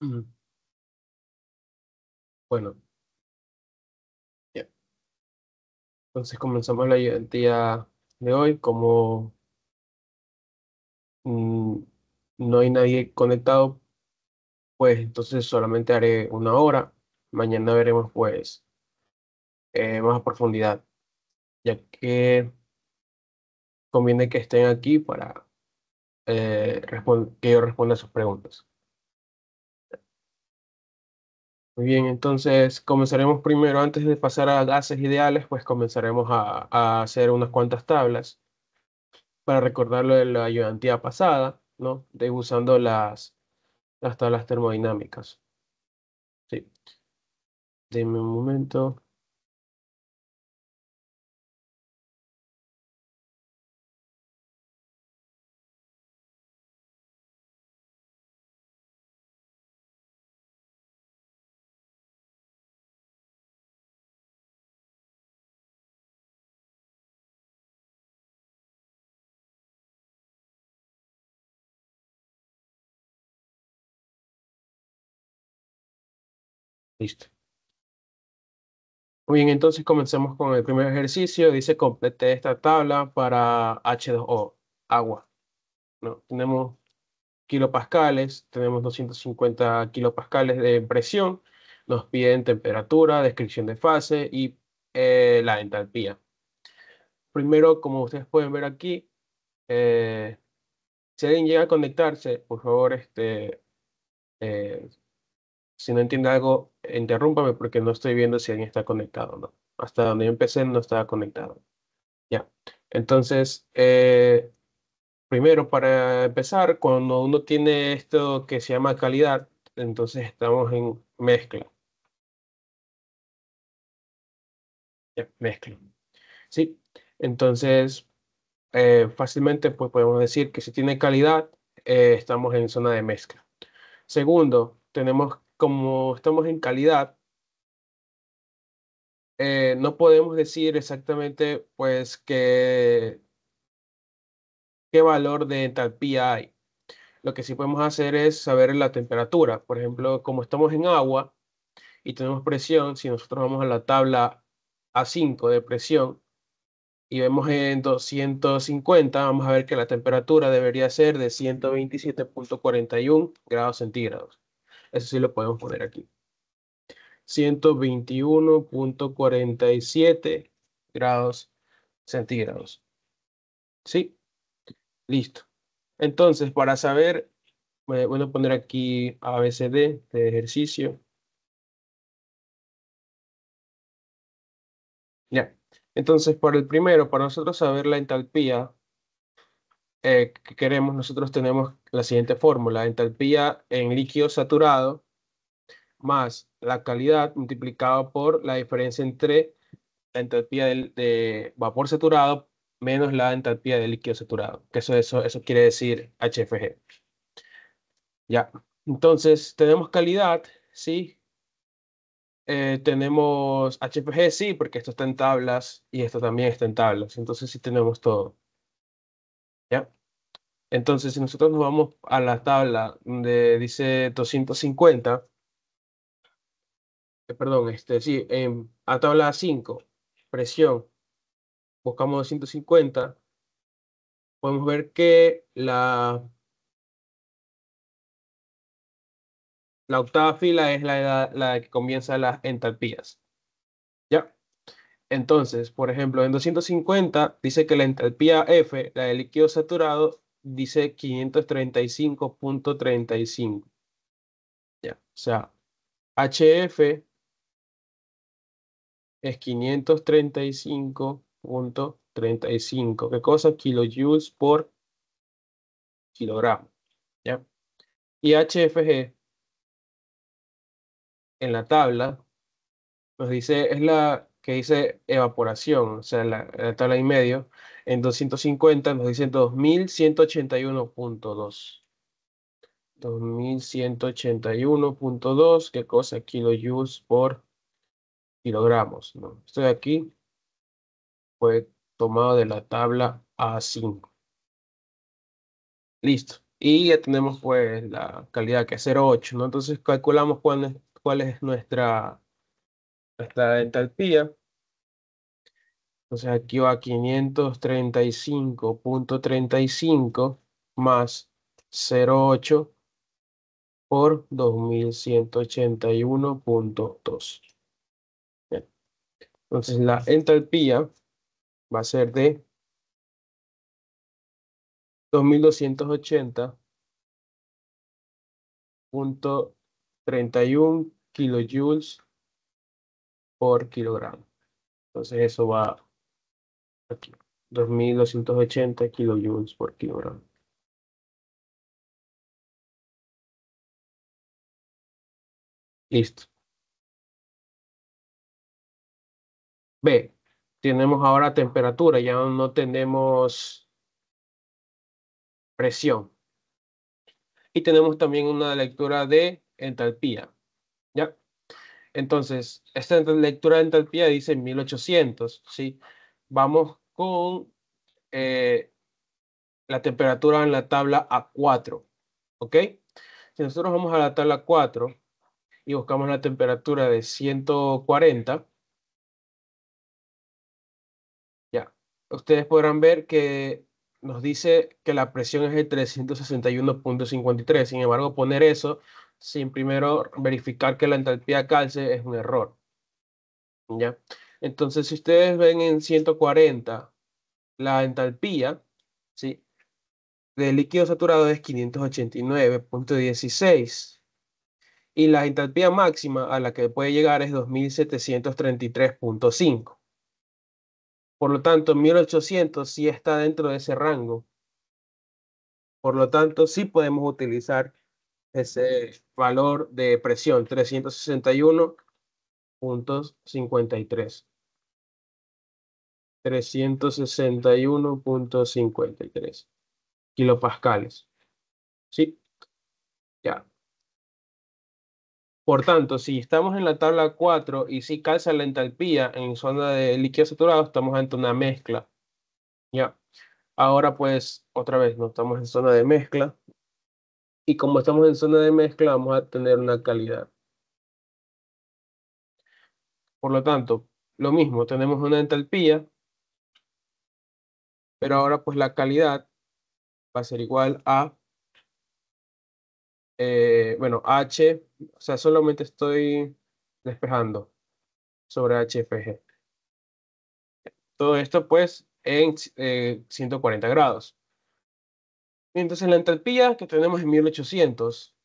Mm. Bueno, ya. Entonces comenzamos la ayudantía de hoy. Como mm, no hay nadie conectado, pues entonces solamente haré una hora. Mañana veremos pues más a profundidad, ya que conviene que estén aquí para que yo responda a sus preguntas. Muy bien, entonces comenzaremos primero, antes de pasar a gases ideales, pues comenzaremos a hacer unas cuantas tablas para recordar lo de la ayudantía pasada, ¿no? De usando las tablas termodinámicas. Sí, denme un momento. Listo. Muy bien, entonces comencemos con el primer ejercicio. Dice, complete esta tabla para H2O, agua, ¿no? Tenemos kilopascales, tenemos 250 kilopascales de presión. Nos piden temperatura, descripción de fase y la entalpía. Primero, como ustedes pueden ver aquí, eh, si alguien llega a conectarse, por favor, eh, si no entiende algo, interrúmpame porque no estoy viendo si alguien está conectado o no. Hasta donde yo empecé no estaba conectado. Ya. Entonces, primero, para empezar, cuando uno tiene esto que se llama calidad, entonces estamos en mezcla. Ya, mezcla. Sí. Entonces, fácilmente pues, podemos decir que si tiene calidad, estamos en zona de mezcla. Segundo, tenemos como estamos en calidad, no podemos decir exactamente pues qué valor de entalpía hay. Lo que sí podemos hacer es saber la temperatura. Por ejemplo, como estamos en agua y tenemos presión, si nosotros vamos a la tabla A5 de presión y vemos en 250, vamos a ver que la temperatura debería ser de 127,41 grados centígrados. Eso sí lo podemos poner aquí. 121,47 grados centígrados. Sí, listo. Entonces, para saber, voy a poner aquí ABCD de ejercicio. Ya. Entonces, para el primero, para nosotros saber la entalpía que queremos, nosotros tenemos la siguiente fórmula: entalpía en líquido saturado más la calidad multiplicado por la diferencia entre la entalpía de vapor saturado menos la entalpía de líquido saturado, que eso quiere decir HFG. Ya. Entonces, tenemos calidad, ¿sí? Tenemos HFG, sí, porque esto está en tablas y esto también está en tablas. Entonces, sí tenemos todo. ¿Ya? Entonces, si nosotros nos vamos a la tabla donde dice 250, perdón, sí, a tabla 5 presión, buscamos 250, podemos ver que la octava fila es la que comienza las entalpías. ¿Ya? Entonces, por ejemplo, en 250 dice que la entalpía F, la de líquido saturado, dice 535,35. ¿Ya? O sea, HF es 535,35. ¿Qué cosa? Kilojoules por kilogramo. ¿Ya? Y HFG en la tabla nos dice, es la que dice evaporación, o sea, la tabla y medio, en 250 nos dice 2181,2. 2181,2, ¿qué cosa? Kilojoules por kilogramos, ¿no? Esto de aquí fue tomado de la tabla A5. Listo. Y ya tenemos pues la calidad que es 0,8, ¿no? Entonces calculamos cuál es nuestra entalpía. Entonces aquí va 535,35 más 0,8 por 2181,2. Bien. Entonces la entalpía va a ser de 2280,31 kilojoules por kilogramo. Entonces eso va aquí, 2280 kilojoules por kilogramo. Listo. B. Tenemos ahora temperatura, ya no tenemos presión. Y tenemos también una lectura de entalpía. ¿Ya? Entonces, esta lectura de entalpía dice 1800, ¿sí? Vamos con eh, la temperatura en la tabla A4, ¿ok? Si nosotros vamos a la tabla 4 y buscamos la temperatura de 140, ya, ustedes podrán ver que nos dice que la presión es de 361,53. Sin embargo, poner eso sin primero verificar que la entalpía calce es un error, ¿ya? Entonces, si ustedes ven en 140, la entalpía, ¿sí?, del líquido saturado es 589,16 y la entalpía máxima a la que puede llegar es 2733,5. Por lo tanto, 1800 sí está dentro de ese rango. Por lo tanto, sí podemos utilizar ese valor de presión, 361,53. 361,53 kilopascales. Sí, ya. Por tanto, si estamos en la tabla 4 y si calza la entalpía en zona de líquido saturado, estamos ante una mezcla. Ya. Ahora pues, otra vez, no estamos en zona de mezcla. Y como estamos en zona de mezcla, vamos a tener una calidad. Por lo tanto, lo mismo, tenemos una entalpía, pero ahora pues la calidad va a ser igual a, bueno, H, o sea, solamente estoy despejando sobre HFG. Todo esto pues en 140 grados. Entonces la entalpía que tenemos en 1800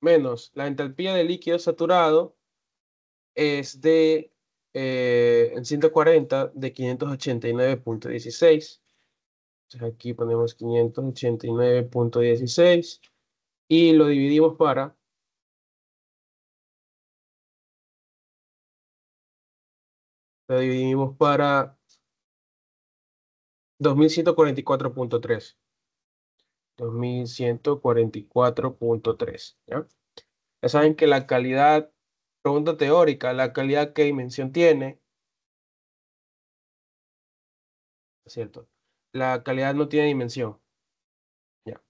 menos la entalpía de líquido saturado es de, en 140 de 589,16. Entonces aquí ponemos 589,16 y lo dividimos para 2144,3. 2144,3. ¿Ya? Ya saben que la calidad, pregunta teórica, la calidad qué dimensión tiene, ¿es cierto? La calidad no tiene dimensión. Ya.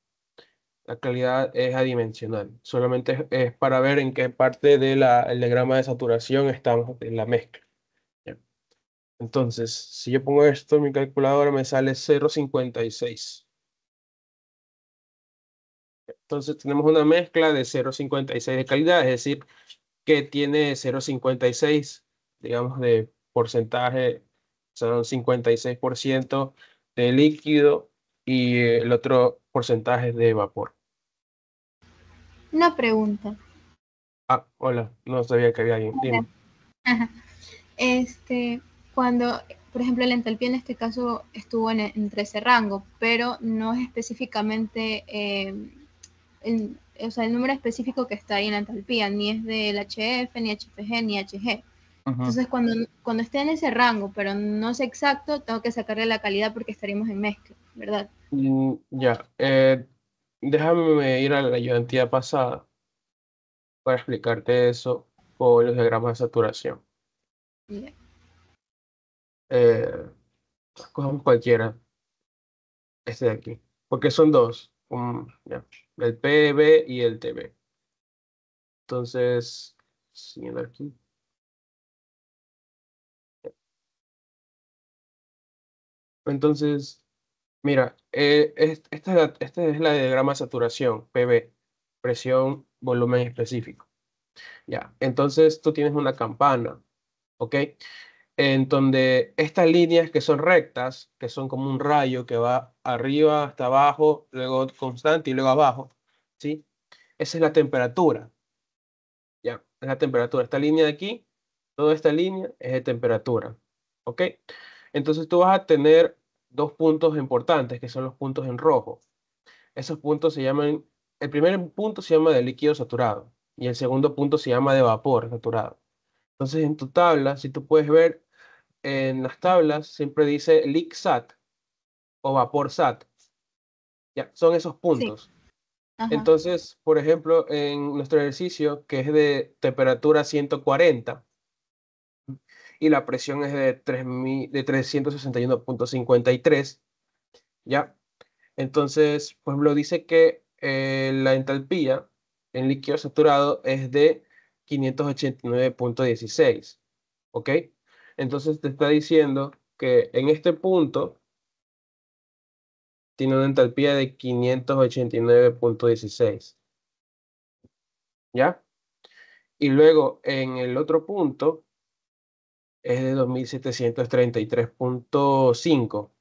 La calidad es adimensional. Solamente es para ver en qué parte del diagrama de saturación estamos en la mezcla. ¿Ya? Entonces, si yo pongo esto en mi calculadora, me sale 0,56. Entonces, tenemos una mezcla de 0,56 de calidad, es decir, que tiene 0,56, digamos, de porcentaje, son 56% de líquido y el otro porcentaje de vapor. Una pregunta. Ah, hola, no sabía que había alguien. Dime. Ajá. Este, cuando, por ejemplo, la entalpía en este caso estuvo entre ese rango, pero no es específicamente, o sea, el número específico que está ahí en la entalpía, ni es del HF, ni HFG, ni HG. Ujú. Entonces, cuando esté en ese rango, pero no sé exacto, tengo que sacarle la calidad porque estaríamos en mezcla, ¿verdad? Ya, déjame ir a la ayudantía pasada para explicarte eso con los diagramas de saturación. Yeah. Eh, Cogemos cualquiera, este de aquí. porque son dos, ya, el PB y el TB. Entonces, siguiendo aquí. Entonces, mira, esta es la diagrama de saturación, PB, presión, volumen específico. Ya, entonces tú tienes una campana, ¿ok? En donde estas líneas que son rectas, que son como un rayo que va arriba hasta abajo, luego constante y luego abajo, ¿sí? Esa es la temperatura, ¿ya? Es la temperatura. Esta línea de aquí, toda esta línea es de temperatura, ¿ok? Entonces tú vas a tener dos puntos importantes, que son los puntos en rojo. Esos puntos se llaman, el primer punto se llama de líquido saturado y el segundo punto se llama de vapor saturado. Entonces en tu tabla, si tú puedes ver, en las tablas siempre dice leak sat o vapor sat. Ya, son esos Sí, puntos. ajá, Entonces, por ejemplo, en nuestro ejercicio, que es de temperatura 140 y la presión es de 3000 de 361,53, ¿ya? Entonces, por ejemplo, dice que la entalpía en líquido saturado es de 589,16, ¿ok? Entonces te está diciendo que en este punto tiene una entalpía de 589,16, ¿ya? Y luego en el otro punto es de 2733,5, o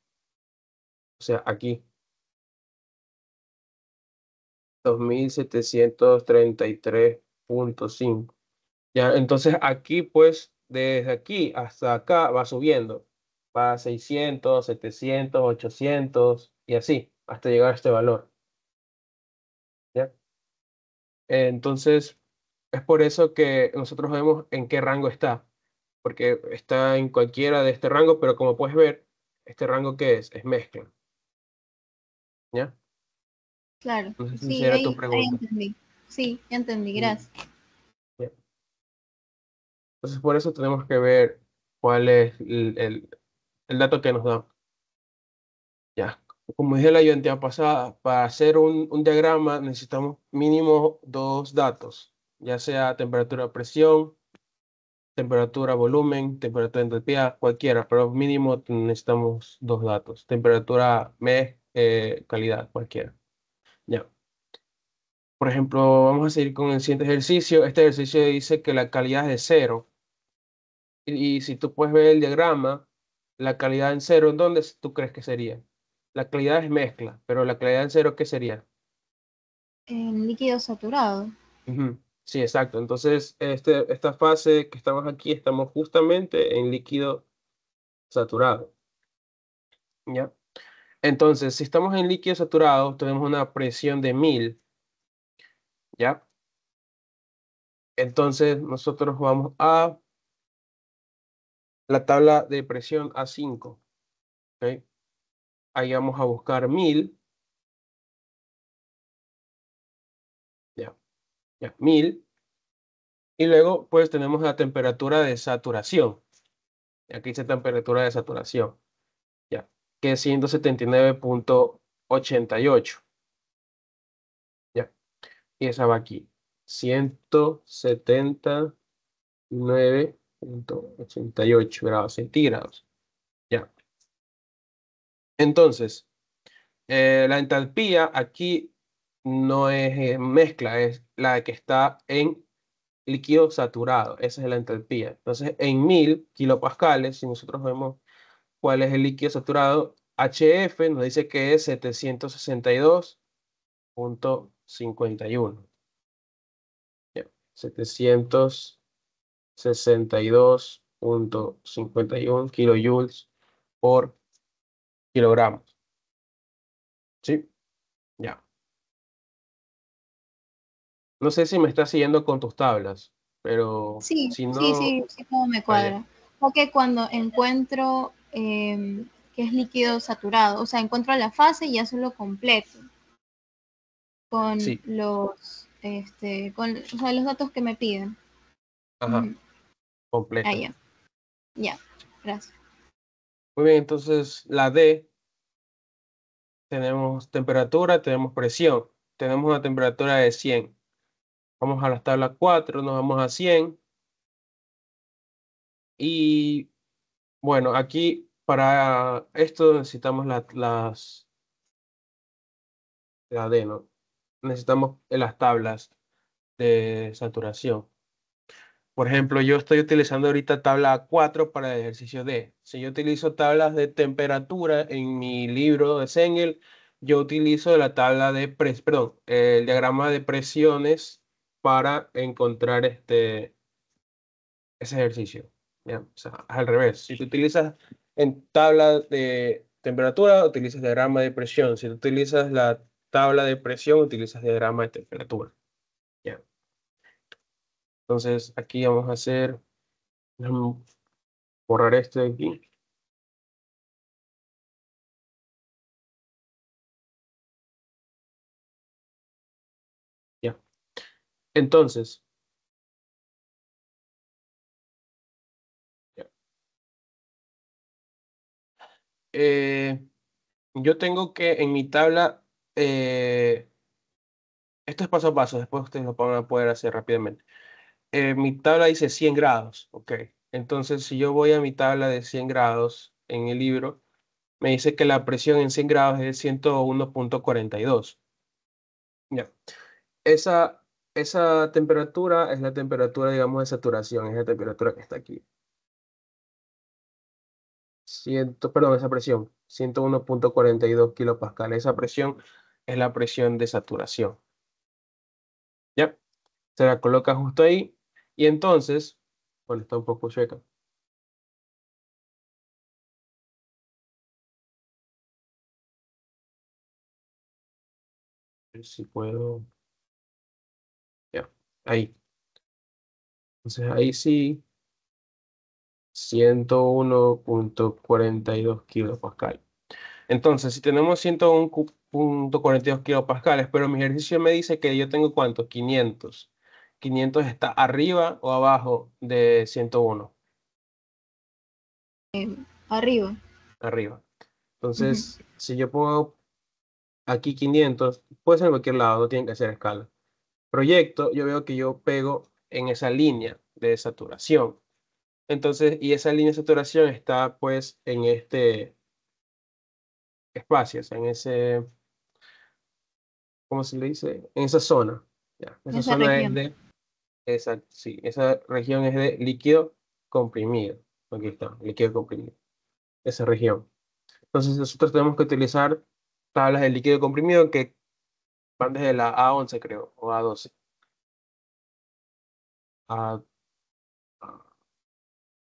sea, aquí, 2733,5. Ya, entonces aquí, pues, desde aquí hasta acá va subiendo. Va a 600, 700, 800 y así, hasta llegar a este valor. ¿Ya? Entonces, es por eso que nosotros vemos en qué rango está. Porque está en cualquiera de este rango, pero como puedes ver, este rango ¿qué es? Es mezcla. ¿Ya? claro. No sé si esa Sí, era tu ahí pregunta. entendí. Sí, ya entendí, Mm, gracias. ya. Entonces, por eso tenemos que ver cuál es el dato que nos da. Ya, como dije la ayudantía pasada, para hacer un diagrama necesitamos mínimo dos datos, ya sea temperatura, presión, temperatura, volumen, temperatura, entropía, cualquiera, pero mínimo necesitamos dos datos, temperatura, mes, calidad, cualquiera. Ya. Por ejemplo, vamos a seguir con el siguiente ejercicio. Este ejercicio dice que la calidad es de cero. Y si tú puedes ver el diagrama, la calidad en cero, ¿en dónde tú crees que sería? La calidad es mezcla, pero la calidad en cero, ¿qué sería? En líquido saturado. Ujú. Sí, exacto. Entonces, esta fase que estamos aquí, estamos justamente en líquido saturado. ¿Ya? Entonces, si estamos en líquido saturado, tenemos una presión de 1000. ¿Ya? Entonces, nosotros vamos a la tabla de presión A5. ¿Ok? Ahí vamos a buscar 1000. Ya, ya, 1000. Y luego, pues tenemos la temperatura de saturación. Aquí dice temperatura de saturación, ya, que es 179,88. Ya, y esa va aquí. 179,88 grados centígrados. Ya. Entonces, la entalpía aquí no es mezcla, es la que está en líquido saturado. Esa es la entalpía. Entonces, en 1000 kilopascales, si nosotros vemos cuál es el líquido saturado, HF nos dice que es 762,51. Ya, 762,51 kilojoules por kilogramo. ¿Sí? Ya. No sé si me estás siguiendo con tus tablas, pero Sí, si sí, no, sí, sí, todo me vaya. cuadra. Porque cuando encuentro que es líquido saturado, o sea, encuentro la fase y ya solo completo con Sí, o sea, los datos que me piden. ajá, Ujú. Ah, completo. ya, ya, gracias. Muy bien, entonces la D tenemos temperatura, tenemos presión. Tenemos una temperatura de 100. Vamos a la tabla 4, nos vamos a 100. Y bueno, aquí para esto necesitamos la D, ¿no? Necesitamos las tablas de saturación. Por ejemplo, yo estoy utilizando ahorita tabla 4 para el ejercicio D. Si yo utilizo tablas de temperatura en mi libro de Sengel, yo utilizo la tabla de perdón, el diagrama de presiones para encontrar ese ejercicio. ¿Ya? O sea, al revés. Si tú utilizas en tabla de temperatura, utilizas diagrama de presión. Si tú utilizas la tabla de presión, utilizas diagrama de temperatura. ¿Ya? Entonces, aquí vamos a hacer, déjame borrar esto de aquí. Ya. Entonces, ya, eh, yo tengo que en mi tabla, esto es paso a paso, después ustedes lo van a poder hacer rápidamente. Mi tabla dice 100 grados, ok. Entonces, si yo voy a mi tabla de 100 grados en el libro, me dice que la presión en 100 grados es de 101,42. Ya. Esa temperatura es la temperatura, digamos, de saturación, es la temperatura que está aquí. Perdón, esa presión, 101,42 kilopascales. Esa presión es la presión de saturación. ¿Ya? Se la coloca justo ahí. Y entonces, bueno, está un poco chueca. A ver si puedo. Ya, ahí. Entonces ahí sí, 101,42 kilopascal. Entonces, si tenemos 101,42 kilopascales, pero mi ejercicio me dice que yo tengo ¿cuánto? 500. 500 está arriba o abajo de 101. Arriba. Arriba. Ujú. Entonces, si yo pongo aquí 500, puede ser en cualquier lado, no tienen que hacer escala. Proyecto, yo veo que yo pego en esa línea de saturación. Entonces, y esa línea de saturación está pues en este espacio, o sea, en ese, ¿cómo se le dice? En esa zona. Ya. En Esa esa zona es región. de, sí, esa región es de líquido comprimido. Aquí está, líquido comprimido. Esa región. Entonces, nosotros tenemos que utilizar tablas de líquido comprimido que van desde la A11, creo, o A12. A, a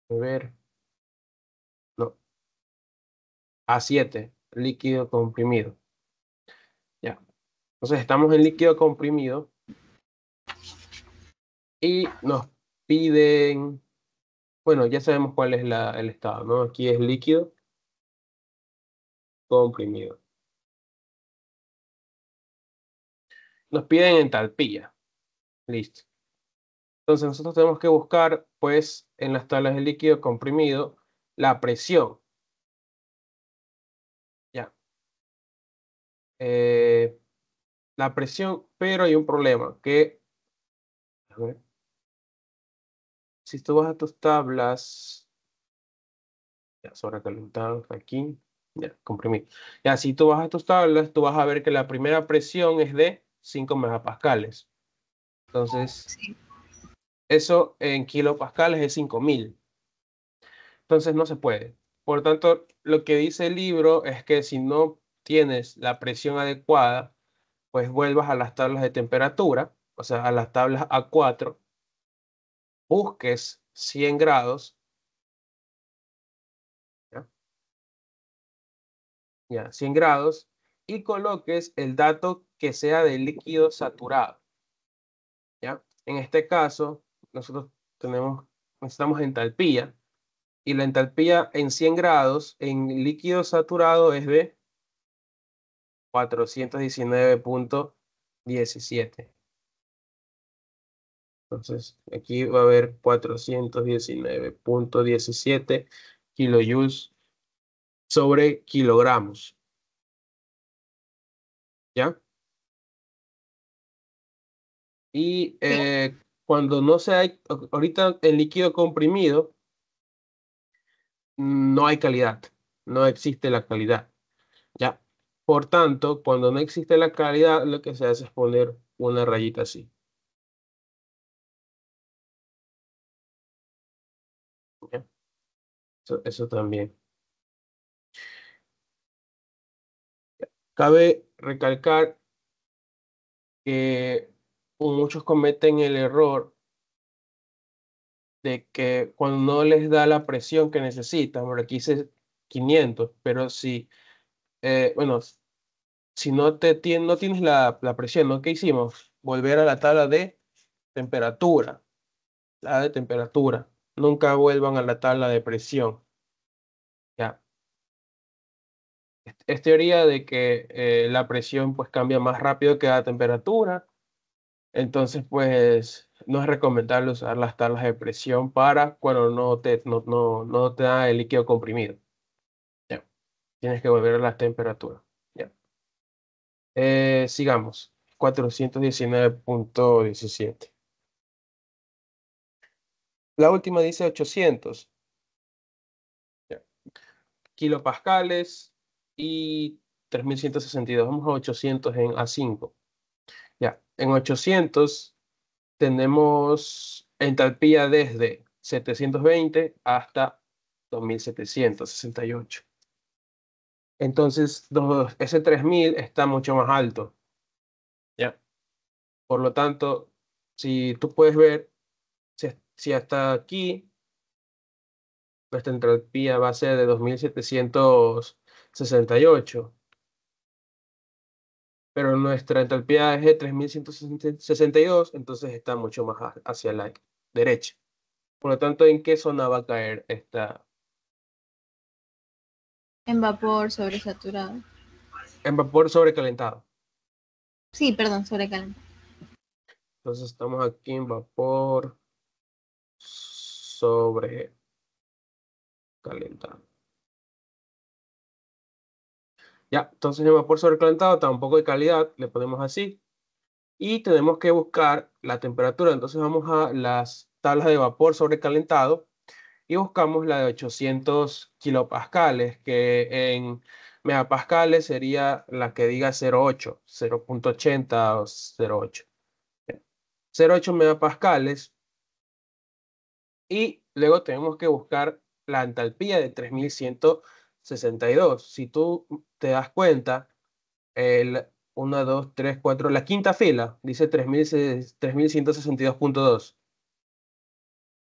ver, no, A7, líquido comprimido. Ya. Entonces, estamos en líquido comprimido y nos piden, bueno, ya sabemos cuál es el estado, ¿no? Aquí es líquido comprimido. Nos piden entalpía. Listo. Entonces, nosotros tenemos que buscar, pues, en las tablas de líquido comprimido, la presión. Ya. Eh, la presión, pero hay un problema, que, a ver, si tú vas a tus tablas, ya sobrecalentado aquí, ya, comprimido. Ya, si tú vas a tus tablas, tú vas a ver que la primera presión es de 5 megapascales. Entonces, Sí. eso en kilopascales es 5000. Entonces, no se puede. Por tanto, lo que dice el libro es que si no tienes la presión adecuada, pues vuelvas a las tablas de temperatura, o sea, a las tablas A4, busques 100 grados, ¿ya? Ya, 100 grados, y coloques el dato que sea de líquido saturado, ¿ya? En este caso, nosotros necesitamos entalpía, y la entalpía en 100 grados en líquido saturado es de 419,17. Entonces, aquí va a haber 419,17 kilojoules sobre kilogramos. ¿ya? Y Sí. cuando no se hay, ahorita en líquido comprimido, no hay calidad, no existe la calidad, ¿ya? Por tanto, cuando no existe la calidad, lo que se hace es poner una rayita así, ¿ya? Eso también. Cabe recalcar que muchos cometen el error de que cuando no les da la presión que necesitan, por aquí dice 500, pero si, bueno, si no tienes la presión, ¿no? ¿Qué hicimos? Volver a la tabla de temperatura, la de temperatura. Nunca vuelvan a la tabla de presión. Ya. Es teoría de que la presión pues cambia más rápido que la temperatura. Entonces, pues, no es recomendable usar las tablas de presión para cuando no te da el líquido comprimido. Ya. Tienes que volver a la temperatura. Ya. Sigamos. 419,17. La última dice 800. Ya. Kilopascales y 3162. Vamos a 800 en A5. Ya. En 800 tenemos entalpía desde 720 hasta 2768. Entonces, ese 3000 está mucho más alto, ¿ya? Por lo tanto, si tú puedes ver, si hasta aquí nuestra entalpía va a ser de 2768, pero nuestra entalpía es de 3162, entonces está mucho más hacia la derecha. Por lo tanto, ¿en qué zona va a caer esta? En vapor sobresaturado. En vapor sobrecalentado. Sí, perdón, sobrecalentado. Entonces estamos aquí en vapor sobrecalentado. Ya, entonces en vapor sobrecalentado tampoco hay calidad, le ponemos así. Y tenemos que buscar la temperatura. Entonces vamos a las tablas de vapor sobrecalentado y buscamos la de 800 kilopascales, que en megapascales sería la que diga 0,8, 0,80 o 0,8. 0,8 megapascales. Y luego tenemos que buscar la entalpía de 3162. Si tú te das cuenta, el 1, 2, 3, 4, la quinta fila dice 3162,2.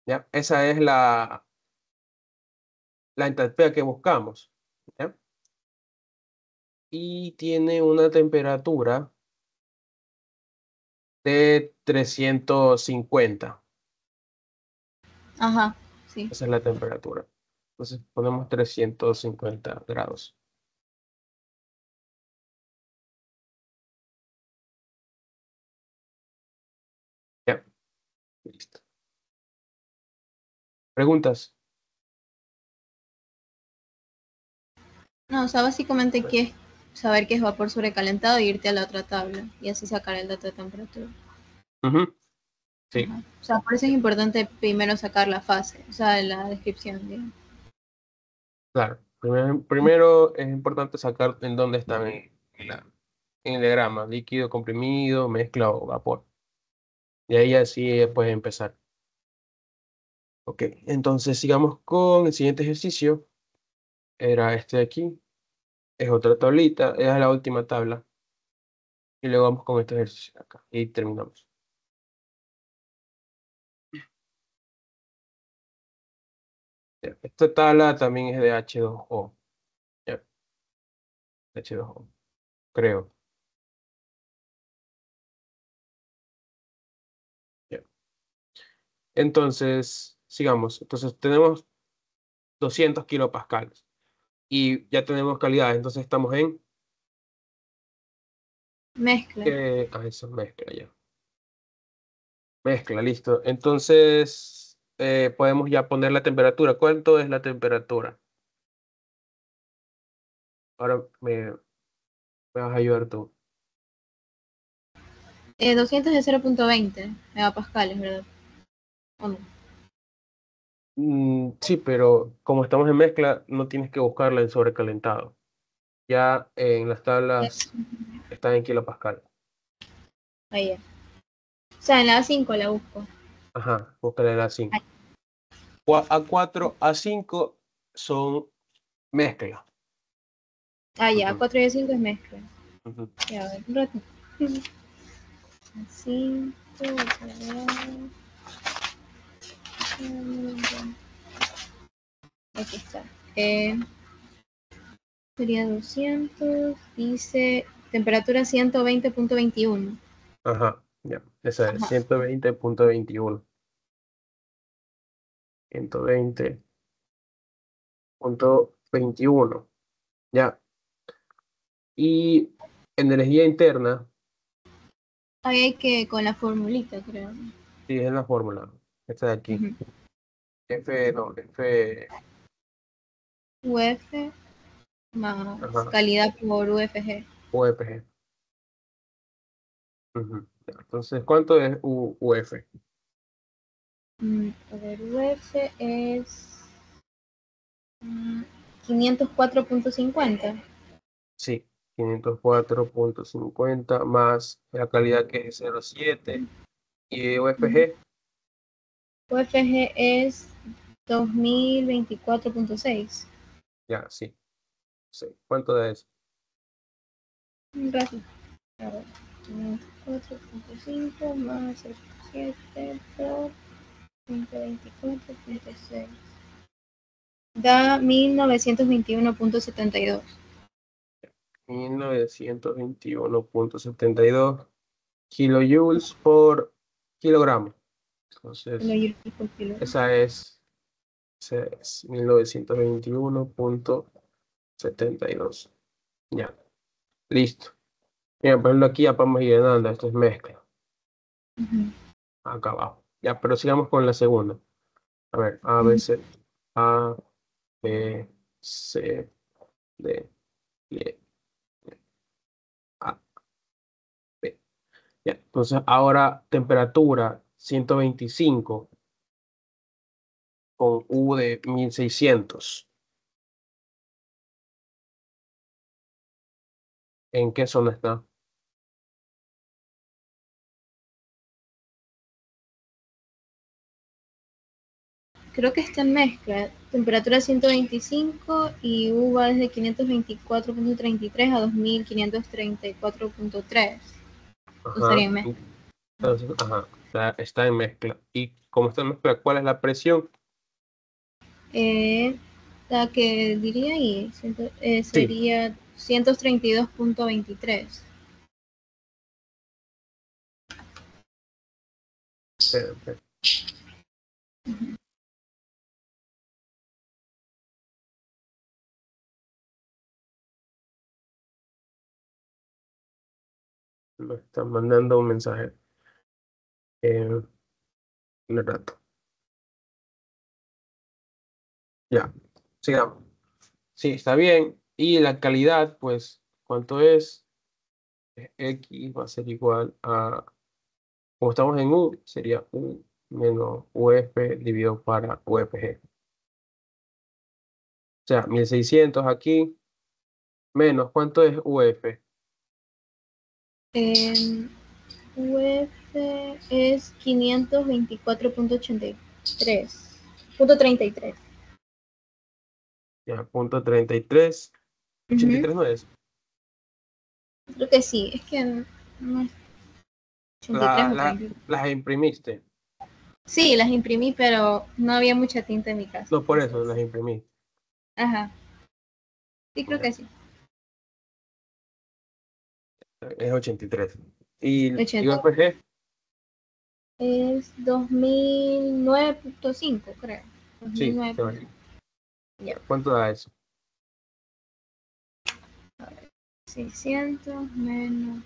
¿Ya? Esa es la entalpía que buscamos. ¿Ya? Y tiene una temperatura de 350. Ajá, sí. Esa es la temperatura. Entonces ponemos 350 grados. Ya, listo. ¿Preguntas? No, o sea, básicamente que es saber qué es vapor sobrecalentado e irte a la otra tabla y así sacar el dato de temperatura. Ujú, sí. Ajá. O sea, por eso es importante primero sacar la fase, o sea, la descripción, digamos. Claro, primero es importante sacar en dónde están en el diagrama, líquido, comprimido, mezcla o vapor. Y ahí así puedes empezar. Ok, entonces sigamos con el siguiente ejercicio. Era este de aquí. Es otra tablita, es la última tabla. Y luego vamos con este ejercicio de acá. Y terminamos. Ya, esta tabla también es de H2O. Ya, H2O, creo. Ya. Entonces, sigamos. Entonces tenemos 200 kilopascales. Y ya tenemos calidad. Entonces estamos en Mezcla. eso, mezcla ya. Mezcla, listo. Entonces podemos ya poner la temperatura. ¿Cuánto es la temperatura? Ahora me vas a ayudar tú. 200 es 0.20 megapascales, ¿verdad? ¿O no? Sí, pero como estamos en mezcla, no tienes que buscarla en sobrecalentado. Ya en las tablas están en kilopascal. Ahí ya. O sea, en la A5 la busco. Ajá, búscala en la Ahí. 5. A4, A5 son mezcla. Ah, ya, Ujú, A4 y A5 es mezcla. ujú. Ya, a ver, un rato. A5, aquí está. Sería 200, dice temperatura 120.21. Ajá, ya. Esa es Ajá. 120.21. 120.21. Ya. Y energía interna, Ahí hay que con la formulita, creo. sí, es la fórmula. Esta de aquí. Ujú. F, no, F, UF más ajá, calidad por UFG. UFG. Ujú. Ya, entonces, ¿cuánto es UF? A ver, UF es 504.50. Sí, 504.50 más la calidad que es 0,7 y UFG, UFG es 2024.6. ya, sí, sí. ¿Cuánto da eso? Un rato. A ver, 4.5 más 0.7 por 124.6. Da 1921.72. 1921.72 kilojoules por kilogramo. Entonces, Por kilo. esa es 1921.72. Ya, listo. Mira, por ejemplo, aquí ya podemos ir llenando, esto es mezcla, Ujú. acá abajo. Ya, pero sigamos con la segunda. A ver, A, B, Ujú. C, A, B, C, D, E, A, B. Ya, entonces ahora temperatura 125 con U de 1600. ¿En qué zona está? Creo que está en mezcla. Temperatura 125 y U va desde 524.33 a 2534.3. Estaría Ajá. en mezcla. Entonces, ajá, está en mezcla. Y como está en mezcla, ¿cuál es la presión? La que diría ahí Sí. sería 132.23. Espérate, me están mandando un mensaje. Un rato. Ya, sigamos. Sí, está bien. Y la calidad, pues, ¿cuánto es? X va a ser igual a, como estamos en U, sería U menos UF dividido para UFG. O sea, 1600 aquí, menos, ¿cuánto es UF? UF es 524.83. Punto 33. Ya, punto 33. ochenta y Ujú. tres no es. Creo que sí, es que no es 83 o 30. Las imprimiste. Sí, las imprimí, pero no había mucha tinta en mi casa, No, por eso entonces. las imprimí. Ajá, sí, creo Ya, que sí. es 83. Y 80. UFG, Es 2009.5, creo. sí, 2009. Ya. ¿cuánto da eso? 600 menos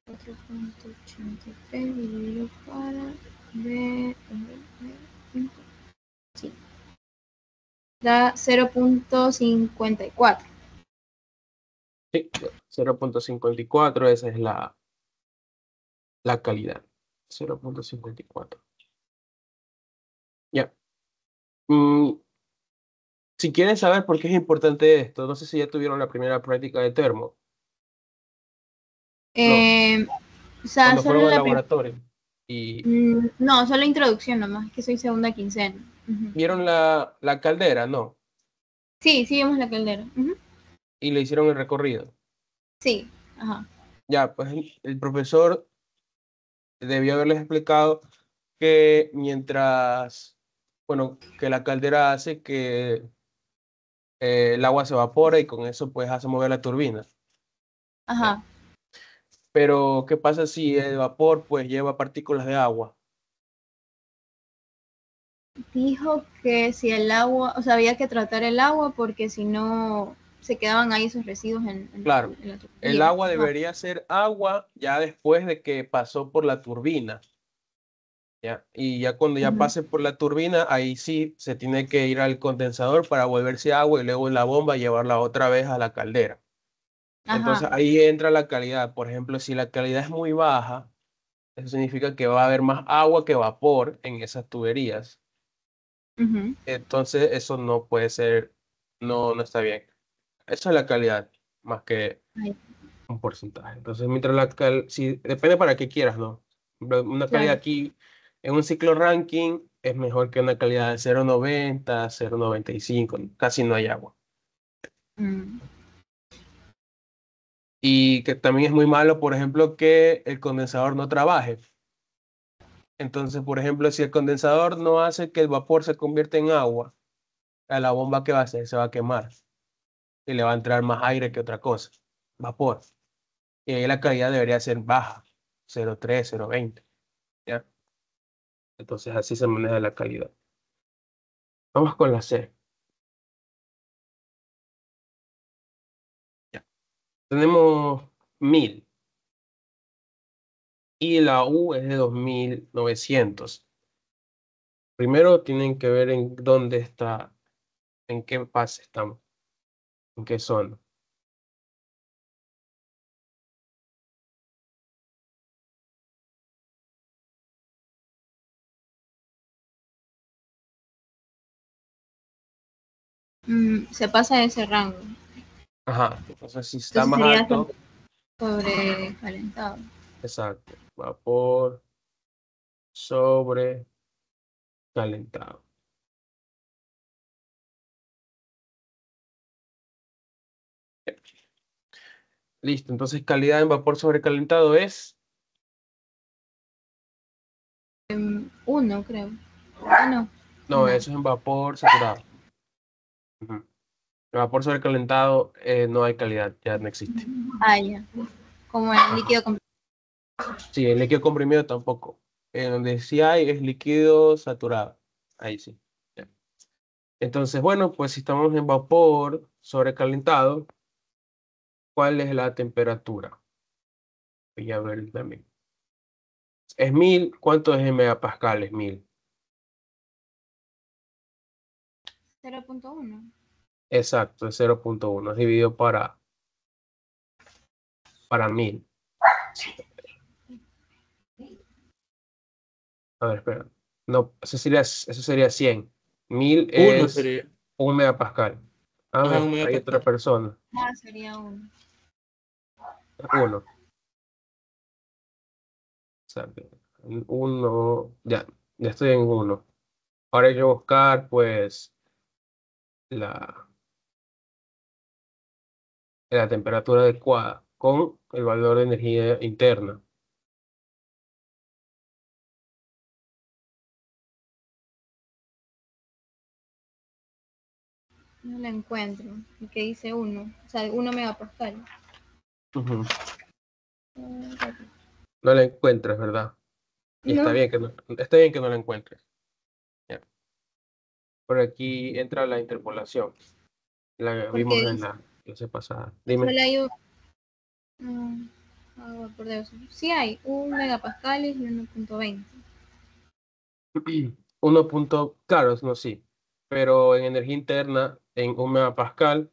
4.83 dividido para B. Sí, da 0.54. Sí, 0,54, esa es la calidad. 0.54. Ya. Mm, si quieren saber por qué es importante esto, no sé si ya tuvieron la primera práctica de termo. No, Eh, o sea, cuando solo fueron al la laboratorio y no, solo introducción nomás, que soy segunda quincena. Ujú. vieron la caldera, ¿no? Sí, sí vimos la caldera. Ujú. Y le hicieron el recorrido. Sí, ajá. Ya, pues el profesor debió haberles explicado que mientras, bueno, que la caldera hace que el agua se evapora y con eso pues hace mover la turbina. ¿Ya? Ajá. Pero, ¿qué pasa si el vapor pues lleva partículas de agua? Dijo que si el agua, o sea, había que tratar el agua porque si no se quedaban ahí esos residuos Claro, en la el tubería. agua Ajá. debería ser agua ya después de que pasó por la turbina. ¿Ya? Y ya cuando ya Ujú. pase por la turbina, ahí sí se tiene que ir al condensador para volverse agua y luego en la bomba llevarla otra vez a la caldera. Entonces Ajá. ahí entra la calidad. Por ejemplo, si la calidad es muy baja, eso significa que va a haber más agua que vapor en esas tuberías. Ujú. Entonces eso no puede ser, no está bien. Eso es la calidad, más que Ay, un porcentaje. Entonces, mientras si, depende para qué quieras, ¿no? Por ejemplo, una calidad claro. aquí en un ciclo ranking es mejor que una calidad de 0.90, 0.95, casi no hay agua. Mm. Y que también es muy malo, por ejemplo, que el condensador no trabaje. Entonces, por ejemplo, si el condensador no hace que el vapor se convierta en agua, a la bomba que va a hacer se va a quemar y le va a entrar más aire que otra cosa, vapor. Y ahí la calidad debería ser baja, 0.3, 0.20, ¿ya? Entonces así se maneja la calidad. Vamos con la C. Ya. Tenemos 1000 y la U es de 2900. Primero tienen que ver en dónde está, en qué fase estamos, en qué zona. Se pasa de ese rango. Ajá, entonces si está Entonces más sería alto, sobrecalentado. exacto, vapor sobre calentado. Listo, entonces calidad en vapor sobrecalentado es, Uno, creo. Ah, no. no, No. eso es en vapor saturado. Ujú. El vapor sobrecalentado no hay calidad, ya no existe. Ah, ya. Como el Ajá. líquido completo. Sí, el líquido comprimido tampoco. En donde sí hay es líquido saturado. Ahí sí. Ya. Entonces, bueno, pues si estamos en vapor sobrecalentado, ¿cuál es la temperatura? Voy a ver también. Es 1000, ¿cuánto es en megapascales? 1000. 0.1. Exacto, es 0.1. Es dividido para 1000. A ver, espera. No, eso sería 100. 1000 Uno es sería. 1 megapascal. A Ajá, ver, un hay otra megapascal. persona. Ah, sería uno. Uno. Exacto. Uno. Ya estoy en uno. Ahora hay que buscar, pues, la, la temperatura adecuada con el valor de energía interna. No la encuentro. El que dice uno. O sea, 1 megapascal. Ujú. No la encuentras, ¿verdad? Y No. está bien que no la encuentres. Ya. Por aquí entra la interpolación. La Porque vimos en dice, la clase pasada. Dime. solo hay un. No, no, por Dios. Sí hay 1 megapascal y 1.20. Claro, no, sí. Pero en energía interna, en 1 megapascal,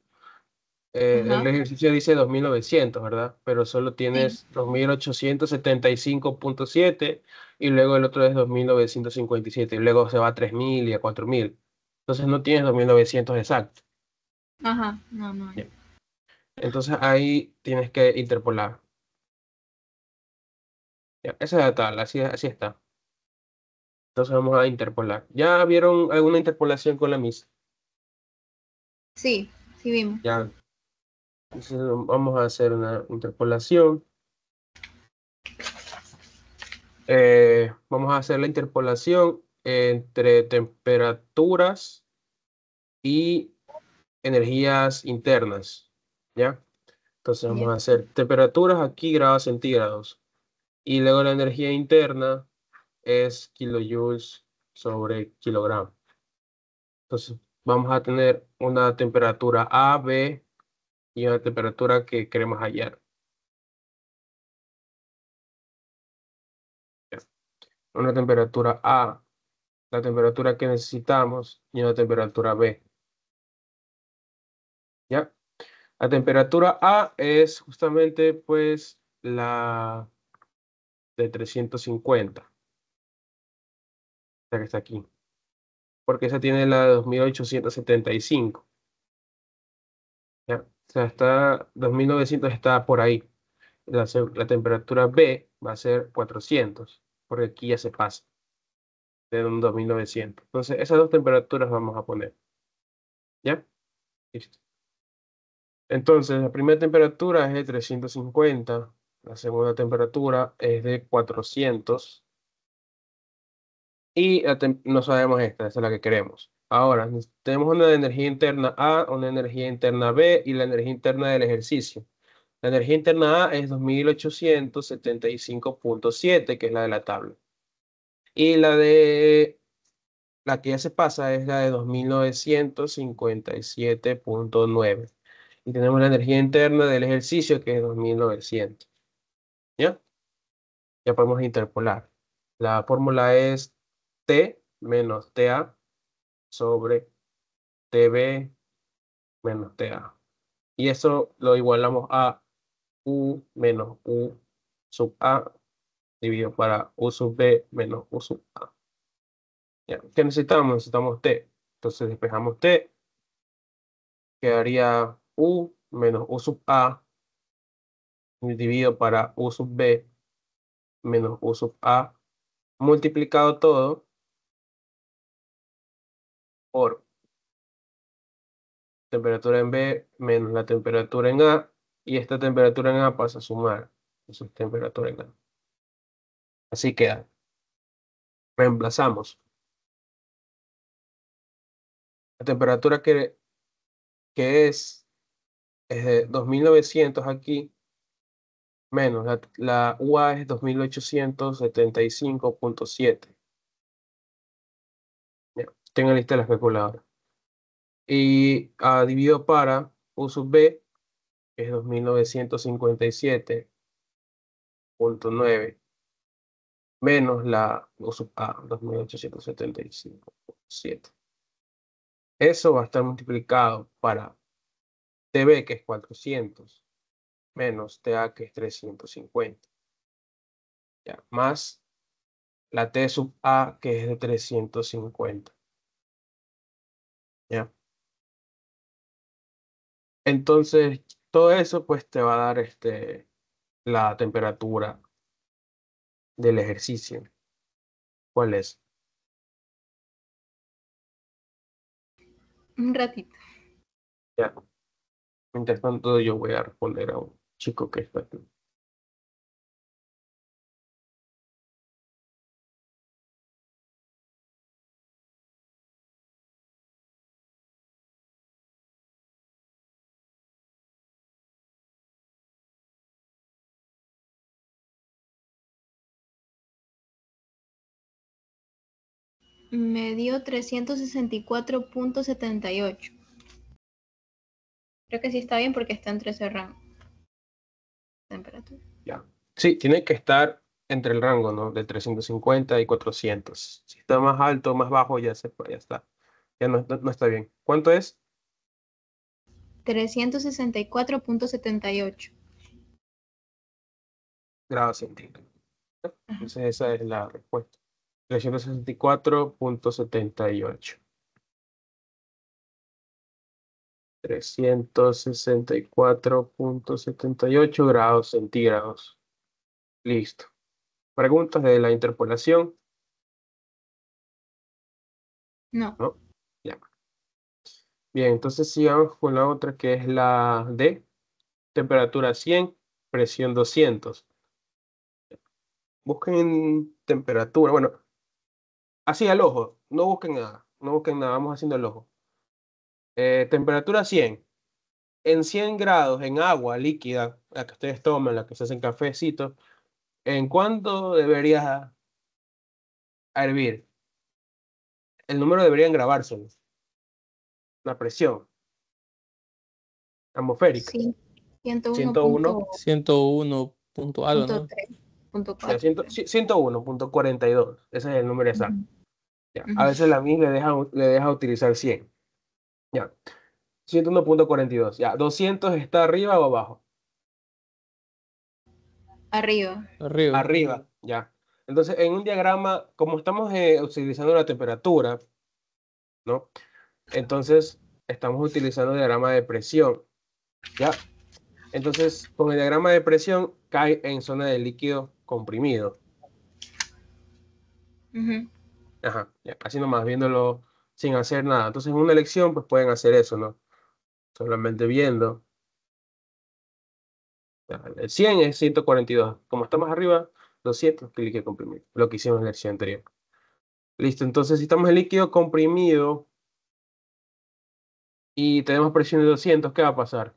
El Ajá, ejercicio dice 2900, ¿verdad? Pero solo sí. tienes 2875,7 y luego el otro es 2957 y luego se va a 3000 y a 4000. Entonces no tienes 2900 exacto. Ajá, no, no hay. Ya. Entonces ahí tienes que interpolar. Ya, esa es la tabla, así está. Entonces vamos a interpolar. ¿Ya vieron alguna interpolación con la MIS? Sí, sí vimos. Ya. Entonces vamos a hacer una interpolación. Vamos a hacer la interpolación entre temperaturas y energías internas. ¿Ya? Entonces vamos Ya. a hacer temperaturas aquí grados centígrados. Y luego la energía interna es kilojoules sobre kilogramo. Entonces vamos a tener una temperatura A, B y una temperatura que queremos hallar. ¿Ya? Una temperatura A, la temperatura que necesitamos, y una temperatura B. ¿Ya? La temperatura A es justamente pues la de 350, la que está aquí, porque esa tiene la de 2875. ¿Ya? O sea, está 2900 está por ahí. La temperatura B va a ser 400, porque aquí ya se pasa de un 2900. Entonces, esas dos temperaturas vamos a poner. ¿Ya? Listo. Entonces, la primera temperatura es de 350, la segunda temperatura es de 400 y no sabemos esa es la que queremos. Ahora, tenemos una de energía interna A, una energía interna B y la energía interna del ejercicio. La energía interna A es 2875,7, que es la de la tabla. Y la que ya se pasa es la de 2957,9. Y tenemos la energía interna del ejercicio que es 2900. ¿Ya? Ya podemos interpolar. La fórmula es T menos TA sobre TB menos TA. Y eso lo igualamos a U menos U sub A dividido para U sub B menos U sub A. ¿Ya? ¿Qué necesitamos? Necesitamos T. Entonces despejamos T. Quedaría U menos U sub A dividido para U sub B menos U sub A multiplicado todo por temperatura en B menos la temperatura en A, y esta temperatura en A pasa a sumar. Entonces, temperatura en A. Así queda. Reemplazamos. La temperatura que es de 2900 aquí, menos la UA es 2875,7. Ya, tengo lista la calculadora. Y dividido para U sub B, que es 2957,9 menos la U sub A, 2875,7. Eso va a estar multiplicado para TB, que es 400, menos TA, que es 350. Ya, más la T sub A, que es de 350. ¿Ya? Entonces, todo eso pues te va a dar la temperatura del ejercicio. ¿Cuál es? Un ratito. Ya. Mientras tanto, yo voy a responder a un chico que está aquí. Me dio 364,78. Creo que sí está bien porque está entre ese rango de temperatura. Ya. Sí, tiene que estar entre el rango, ¿no? De 350 y 400. Si está más alto o más bajo, ya está. Ya no está bien. ¿Cuánto es? 364.78. grados centígrados. Entonces esa es la respuesta. 364,78. 364,78 grados centígrados. Listo. Preguntas de la interpolación, No, ¿no? Ya. Bien, entonces sigamos con la otra que es la D. Temperatura 100, presión 200. Busquen temperatura. Bueno, así al ojo. No busquen nada. No busquen nada. Vamos haciendo el ojo. Temperatura 100. En 100 grados, en agua líquida, la que ustedes toman, la que se hacen cafecitos, ¿en cuánto debería hervir? El número deberían grabárselo. La presión atmosférica. sí, 101. 101 punto algo, ¿no? 100, 101.3, 4. 101,42. Ese es el número exacto. Ujú, Ya. A ujú. veces la MIS le deja utilizar 100. Ya. 101,42. Ya. 200 está arriba o abajo. Arriba. Arriba. Arriba. Ya. Entonces, en un diagrama, como estamos utilizando la temperatura, ¿no? Entonces, estamos utilizando el diagrama de presión. ¿Ya? Entonces, con el diagrama de presión cae en zona de líquido comprimido. Ujú. Ajá, ya, así nomás, viéndolo sin hacer nada. Entonces, en una elección, pues pueden hacer eso, ¿no? Solamente viendo. Ya, el 100 es 142. Como estamos arriba, 200, líquido comprimido. Lo que hicimos en la lección anterior. Listo, entonces, si estamos en líquido comprimido y tenemos presión de 200, ¿qué va a pasar?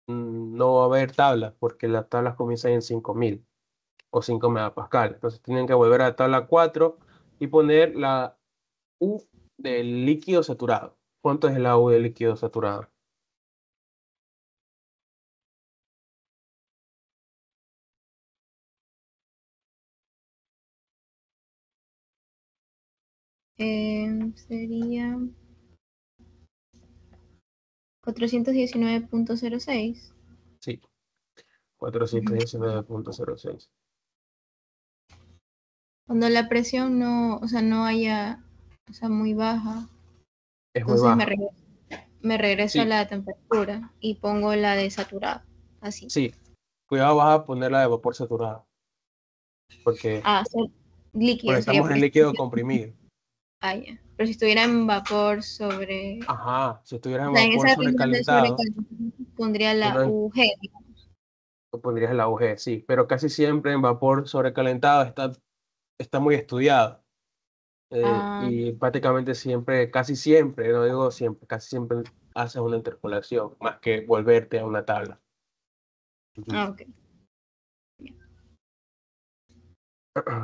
No va a haber tablas, porque las tablas comienzan en 5000 o 5 megapascal. Entonces tienen que volver a la tabla 4 y poner la U del líquido saturado. ¿Cuánto es la U del líquido saturado? Sería 419.06. Sí, Ujú. 419,06. Cuando la presión no, o sea, no haya, o sea, muy baja, Es muy entonces baja. me regreso a Sí, la temperatura y pongo la de saturado, así. sí. Cuidado, vas a poner la de vapor saturado, porque, Ah, porque líquido sería estamos en porque líquido comprimido. ah, ya. Pero si estuviera en vapor sobre, Ajá, si estuvieras o en sea, en vapor esa región de sobrecalentado, sobrecalentamiento pondría y la no en- UG. tú pondrías la UG, sí, pero casi siempre en vapor sobrecalentado está muy estudiado. Ah, Y prácticamente siempre, casi siempre, no digo siempre, casi siempre haces una interpolación, más que volverte a una tabla. Ujú. ok.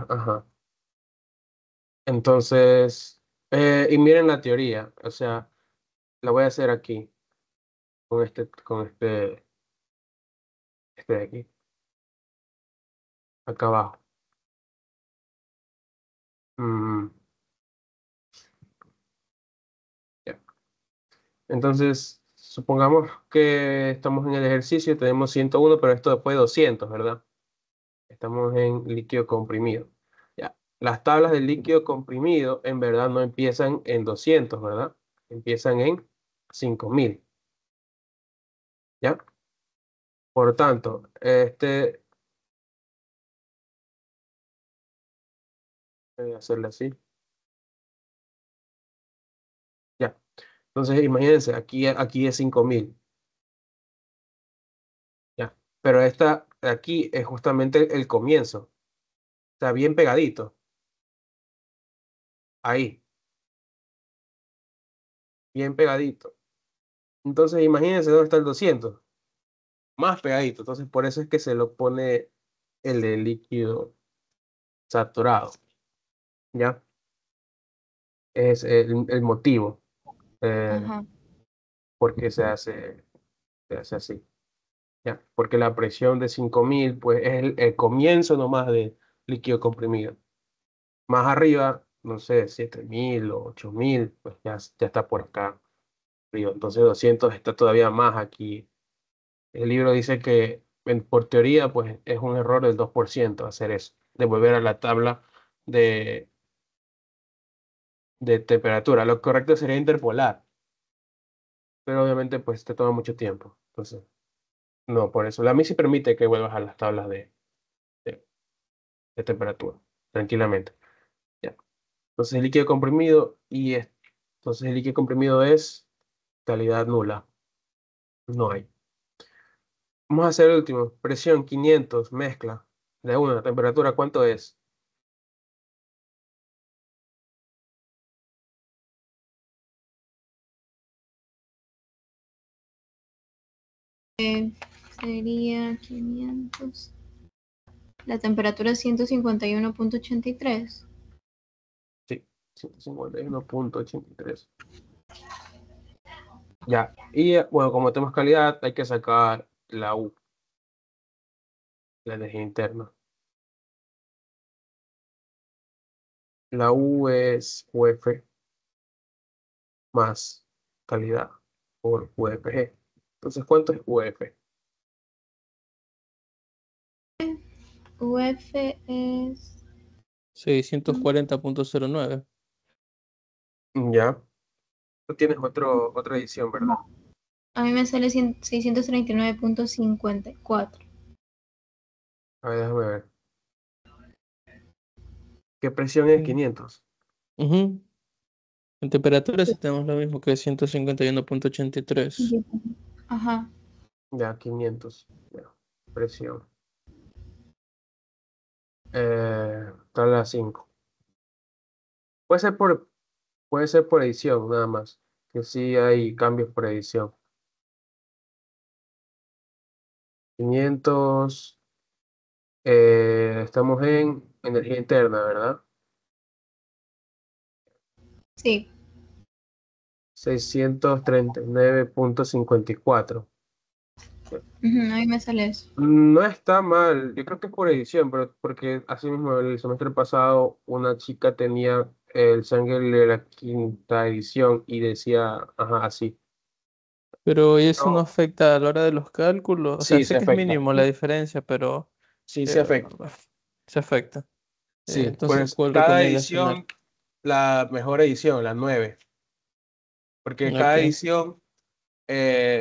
Ajá. Entonces, y miren la teoría, o sea, la voy a hacer aquí, con este de aquí, acá abajo. Mm, ya. Entonces, supongamos que estamos en el ejercicio, tenemos 101, pero esto después de 200, ¿verdad? Estamos en líquido comprimido. Ya. Las tablas del líquido comprimido en verdad no empiezan en 200, ¿verdad? Empiezan en 5000. ¿Ya? Por tanto, voy a hacerle así. Ya. Entonces, imagínense, aquí es 5000. ¿Ya? Pero esta de aquí es justamente el comienzo. Está bien pegadito. Ahí, bien pegadito. Entonces, imagínense dónde está el 200. Más pegadito. Entonces, por eso es que se lo pone el de líquido saturado. ¿Ya? Es el motivo eh, Ajá. por qué se hace así. ¿Ya? Porque la presión de 5000 pues, es el comienzo nomás de líquido comprimido. Más arriba no sé, 7000 o 8000, pues ya está por acá frío. Entonces 200 está todavía más aquí. El libro dice que por teoría pues es un error del 2% hacer eso, de volver a la tabla de, de temperatura. Lo correcto sería interpolar, pero obviamente pues te toma mucho tiempo. Entonces, no, por eso. La MI sí permite que vuelvas a las tablas de, de temperatura, tranquilamente. Ya. Entonces el líquido comprimido entonces el líquido comprimido es calidad nula. No hay. Vamos a hacer el último. Presión 500, mezcla de una. Temperatura, ¿cuánto es? Sería 500. La temperatura es 151,83. Sí, 151,83. Ya. Y bueno, como tenemos calidad, hay que sacar la U, la energía interna. La U es UF más calidad por UFG. Entonces, ¿cuánto es UF? UF es... 640.09. Ya. Tú tienes otra edición, ¿verdad? A mí me sale 639,54. A ver, déjame ver. ¿Qué presión es Mm. 500? Ujú. En temperatura sí tenemos lo mismo que 151.83. Ajá. Ya, 500. Ya. Presión. Tabla 5. Puede ser por, puede ser por edición, nada más. Que sí hay cambios por edición. 500. Estamos en energía interna, ¿verdad? Sí. 639,54. Ujú, a mí me sale eso. No está mal, yo creo que es por edición, pero porque así mismo el semestre pasado una chica tenía el sangre de la quinta edición y decía, ajá, así. Pero eso no No, afecta a la hora de los cálculos. O sea, sí, se sé que es afecta. mínimo la diferencia, pero Sí, se eh, afecta. se afecta. Sí, Entonces, pues ¿cuál cada recomiendas tener? edición, la mejor edición, la 9, porque cada Ok. edición,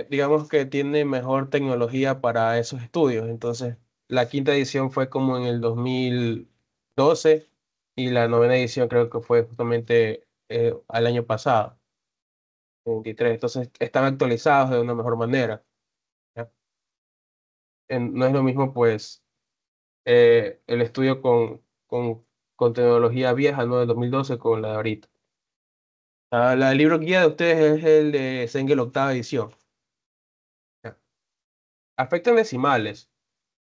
digamos que tiene mejor tecnología para esos estudios. Entonces, la quinta edición fue como en el 2012 y la novena edición creo que fue justamente al año pasado, 23. Entonces, están actualizados de una mejor manera. ¿Ya? No es lo mismo, pues, el estudio con tecnología vieja, ¿no? Del 2012 con la de ahorita. La del libro guía de ustedes es el de Sengel octava edición. ¿Ya? Afectan decimales.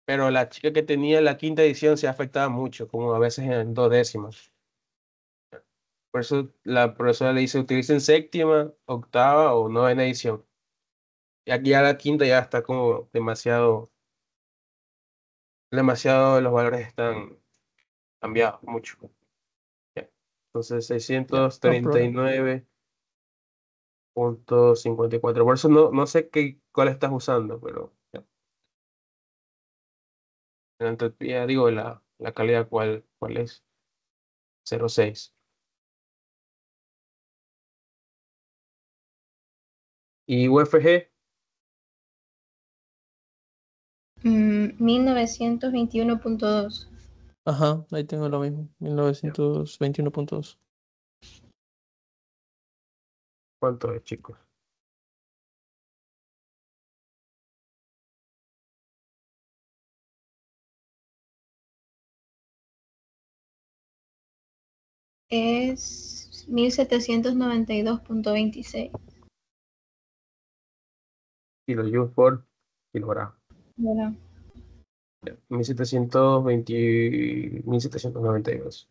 Pero la chica que tenía la quinta edición se afectaba mucho, como a veces en 2 décimas. Por eso la profesora le dice, utilicen séptima, octava o novena edición. Y aquí ya la quinta ya está como demasiado los valores están cambiados mucho. Ya. Entonces Ya, seiscientos no treinta y problem. nueve punto cincuenta y cuatro Por eso no sé cuál estás usando, pero ya. La entropía, digo, la calidad, ¿cuál es? 0,6. Y UFG, 1921,2. Ajá, ahí tengo lo mismo. mil ya. novecientos veintiuno punto dos. ¿Cuánto es, chicos? Es 1792,26. Kilojoules por kilogramo. Bueno, Ya, 1792.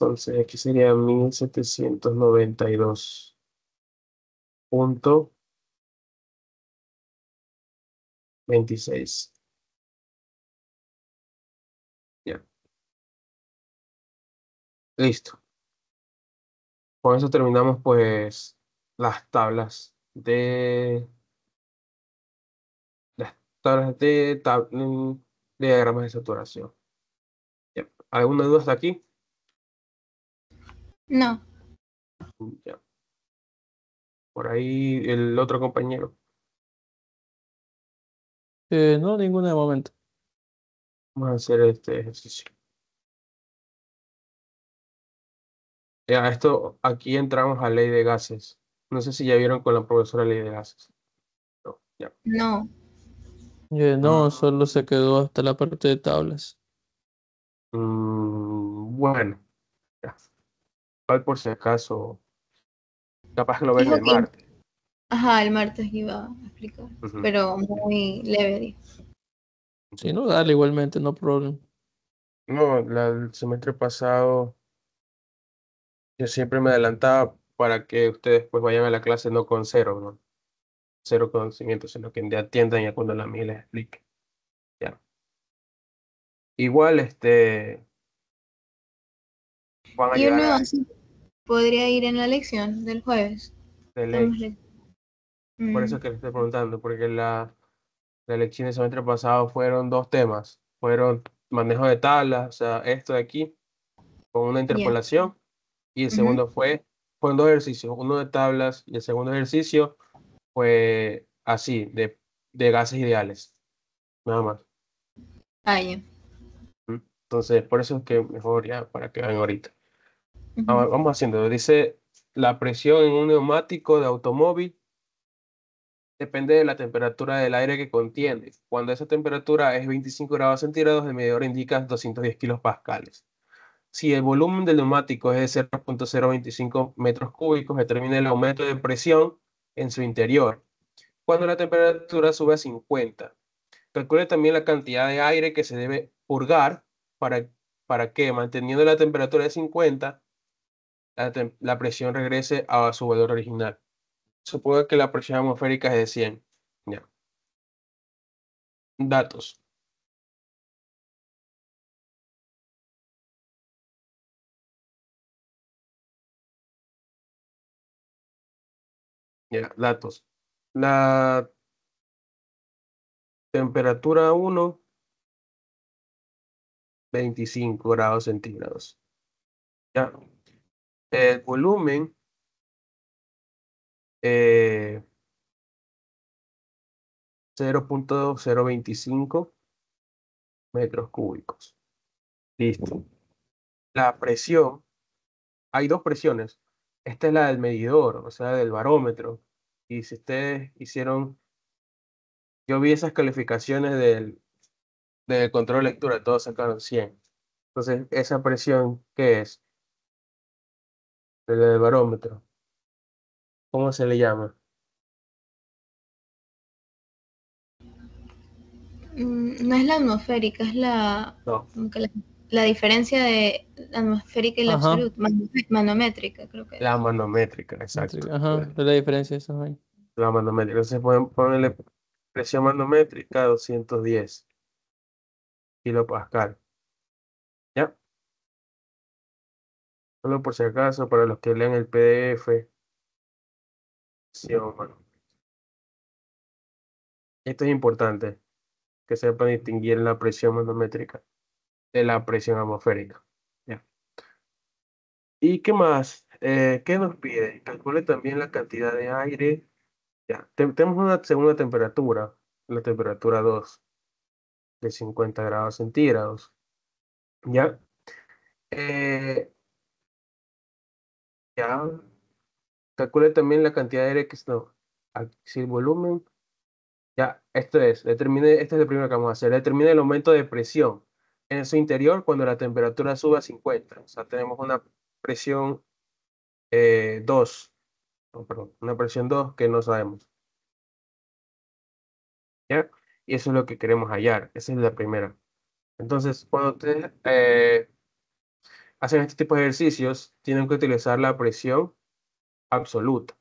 Entonces, aquí sería 1792,26. Ya. Listo. Con eso terminamos pues las tablas de diagramas de saturación. Ya. ¿Alguna duda hasta aquí? No, Ya. Por ahí el otro compañero. No, ninguna de momento. Vamos a hacer este ejercicio. Ya, esto, aquí entramos a ley de gases. No sé si ya vieron con la profesora ley de gases. No, ya. no. No, Mm, solo se quedó hasta la parte de tablas. bueno, ya. Igual por si acaso, capaz que lo ven Dijo el que, martes. ajá, el martes iba a explicar, Ujú, pero muy leve, dijo. Si ujú. no, dale igualmente, no problem. No, el semestre pasado yo siempre me adelantaba para que ustedes pues vayan a la clase no con cero, ¿no? Cero conocimiento, sino que ya atiendan ya cuando la mía les explique. Ya. Igual, van a Y llegar uno a así podría ir en la lección del jueves. de Tenemos ley. Por Mm, eso que les estoy preguntando, porque la lección del semestre pasado fueron dos temas. Fueron manejo de tablas, o sea, esto de aquí, con una ya. interpolación. Y el Ujú. segundo fueron dos ejercicios, uno de tablas y el segundo ejercicio fue así, de gases ideales, nada más. Ah, ya. ¿Mm? Entonces, por eso es que mejor ya, para que vean ahorita. Ujú. Vamos haciendo, dice, la presión en un neumático de automóvil depende de la temperatura del aire que contiene. Cuando esa temperatura es 25 grados centígrados, el medidor indica 210 kilopascales. Si el volumen del neumático es de 0,025 metros cúbicos, determina el aumento de presión en su interior. Cuando la temperatura sube a 50, calcule también la cantidad de aire que se debe purgar para, para que, manteniendo la temperatura de 50, la presión regrese a su valor original. Suponga que la presión atmosférica es de 100. Ya. Datos. Ya, datos. La temperatura uno 25 grados centígrados. Ya. El volumen, eh, 0,025 metros cúbicos. Listo. La presión, hay dos presiones. Esta es la del medidor, o sea, del barómetro. Y si ustedes hicieron, yo vi esas calificaciones del control de lectura, todos sacaron 100. Entonces, esa presión, ¿qué es? El del barómetro. ¿Cómo se le llama? No es la atmosférica, es No, como que la diferencia de la atmosférica y la Ajá, absoluta, manométrica, creo que la es. manométrica, exacto. ajá, de la diferencia de esas vainas. La manométrica. Entonces, pueden ponerle presión manométrica 210 kilopascal. ¿Ya? Solo por si acaso, para los que lean el PDF. Presión Esto es importante, que sepan distinguir la presión manométrica de la presión atmosférica. ¿Ya? ¿Y qué más? ¿Qué nos pide? Calcule también la cantidad de aire. Ya. Tenemos una segunda temperatura, la temperatura 2 de 50 grados centígrados. ¿Ya? Eh, ya. Calcule también la cantidad de aire que no. Si el volumen. Ya, este es el primero que vamos a hacer. Determine el aumento de presión en su interior cuando la temperatura sube a 50. O sea, tenemos una presión 2, no, perdón, una presión 2 que no sabemos. ¿Ya? Y eso es lo que queremos hallar. Esa es la primera. Entonces, cuando ustedes hacen este tipo de ejercicios, tienen que utilizar la presión absoluta,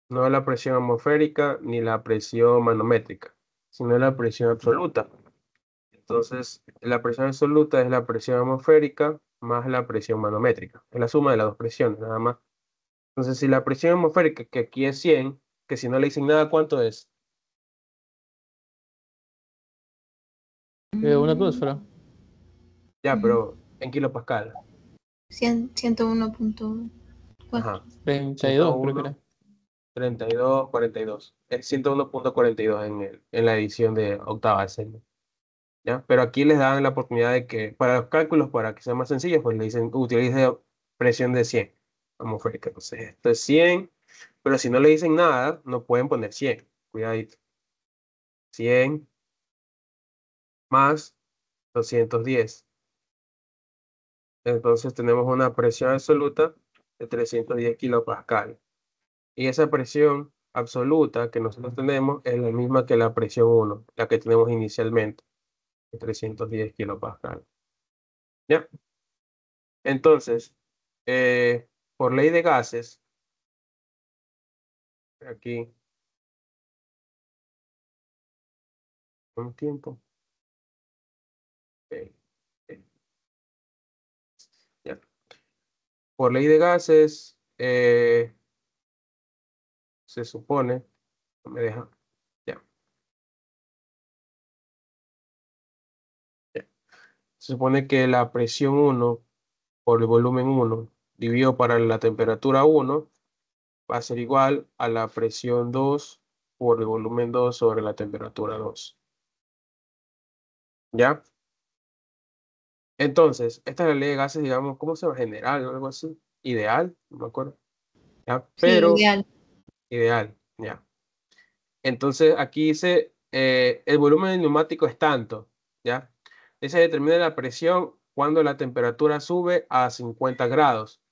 no la presión atmosférica ni la presión manométrica, sino la presión absoluta. Entonces, la presión absoluta es la presión atmosférica más la presión manométrica. Es la suma de las dos presiones, nada más. Entonces, si la presión atmosférica, que aquí es 100, que si no le dicen nada, ¿cuánto es? Una atmósfera. Ya, pero en kilopascal. 101.4. Ajá. 32 creo que 101, era. 32, 42. Es 101.42 en la edición de octava serie. ¿Ya? Pero aquí les dan la oportunidad de que, para los cálculos, para que sean más sencillos, pues le dicen, utilice presión de 100 atmosférica. Entonces, esto es 100, pero si no le dicen nada, no pueden poner 100. Cuidadito. 100 más 210. Entonces tenemos una presión absoluta de 310 kilopascal. Y esa presión absoluta que nosotros tenemos es la misma que la presión 1, la que tenemos inicialmente, de 310 kilopascal. ¿Ya? Entonces, por ley de gases, aquí, un tiempo. Ok, ok, ya. Por ley de gases, se supone, no me deja, ya, ya. Se supone que la presión 1 por el volumen 1 dividido para la temperatura 1 va a ser igual a la presión 2 por el volumen 2 sobre la temperatura 2. ¿Ya? Entonces, esta es la ley de gases, digamos, ¿cómo se llama? General o algo así. Ideal, no me acuerdo. ¿Ya? Sí, Pero ideal. ideal, ¿ya? Entonces, aquí dice, el volumen del neumático es tanto, ¿ya? Ese determina la presión cuando la temperatura sube a 50 grados,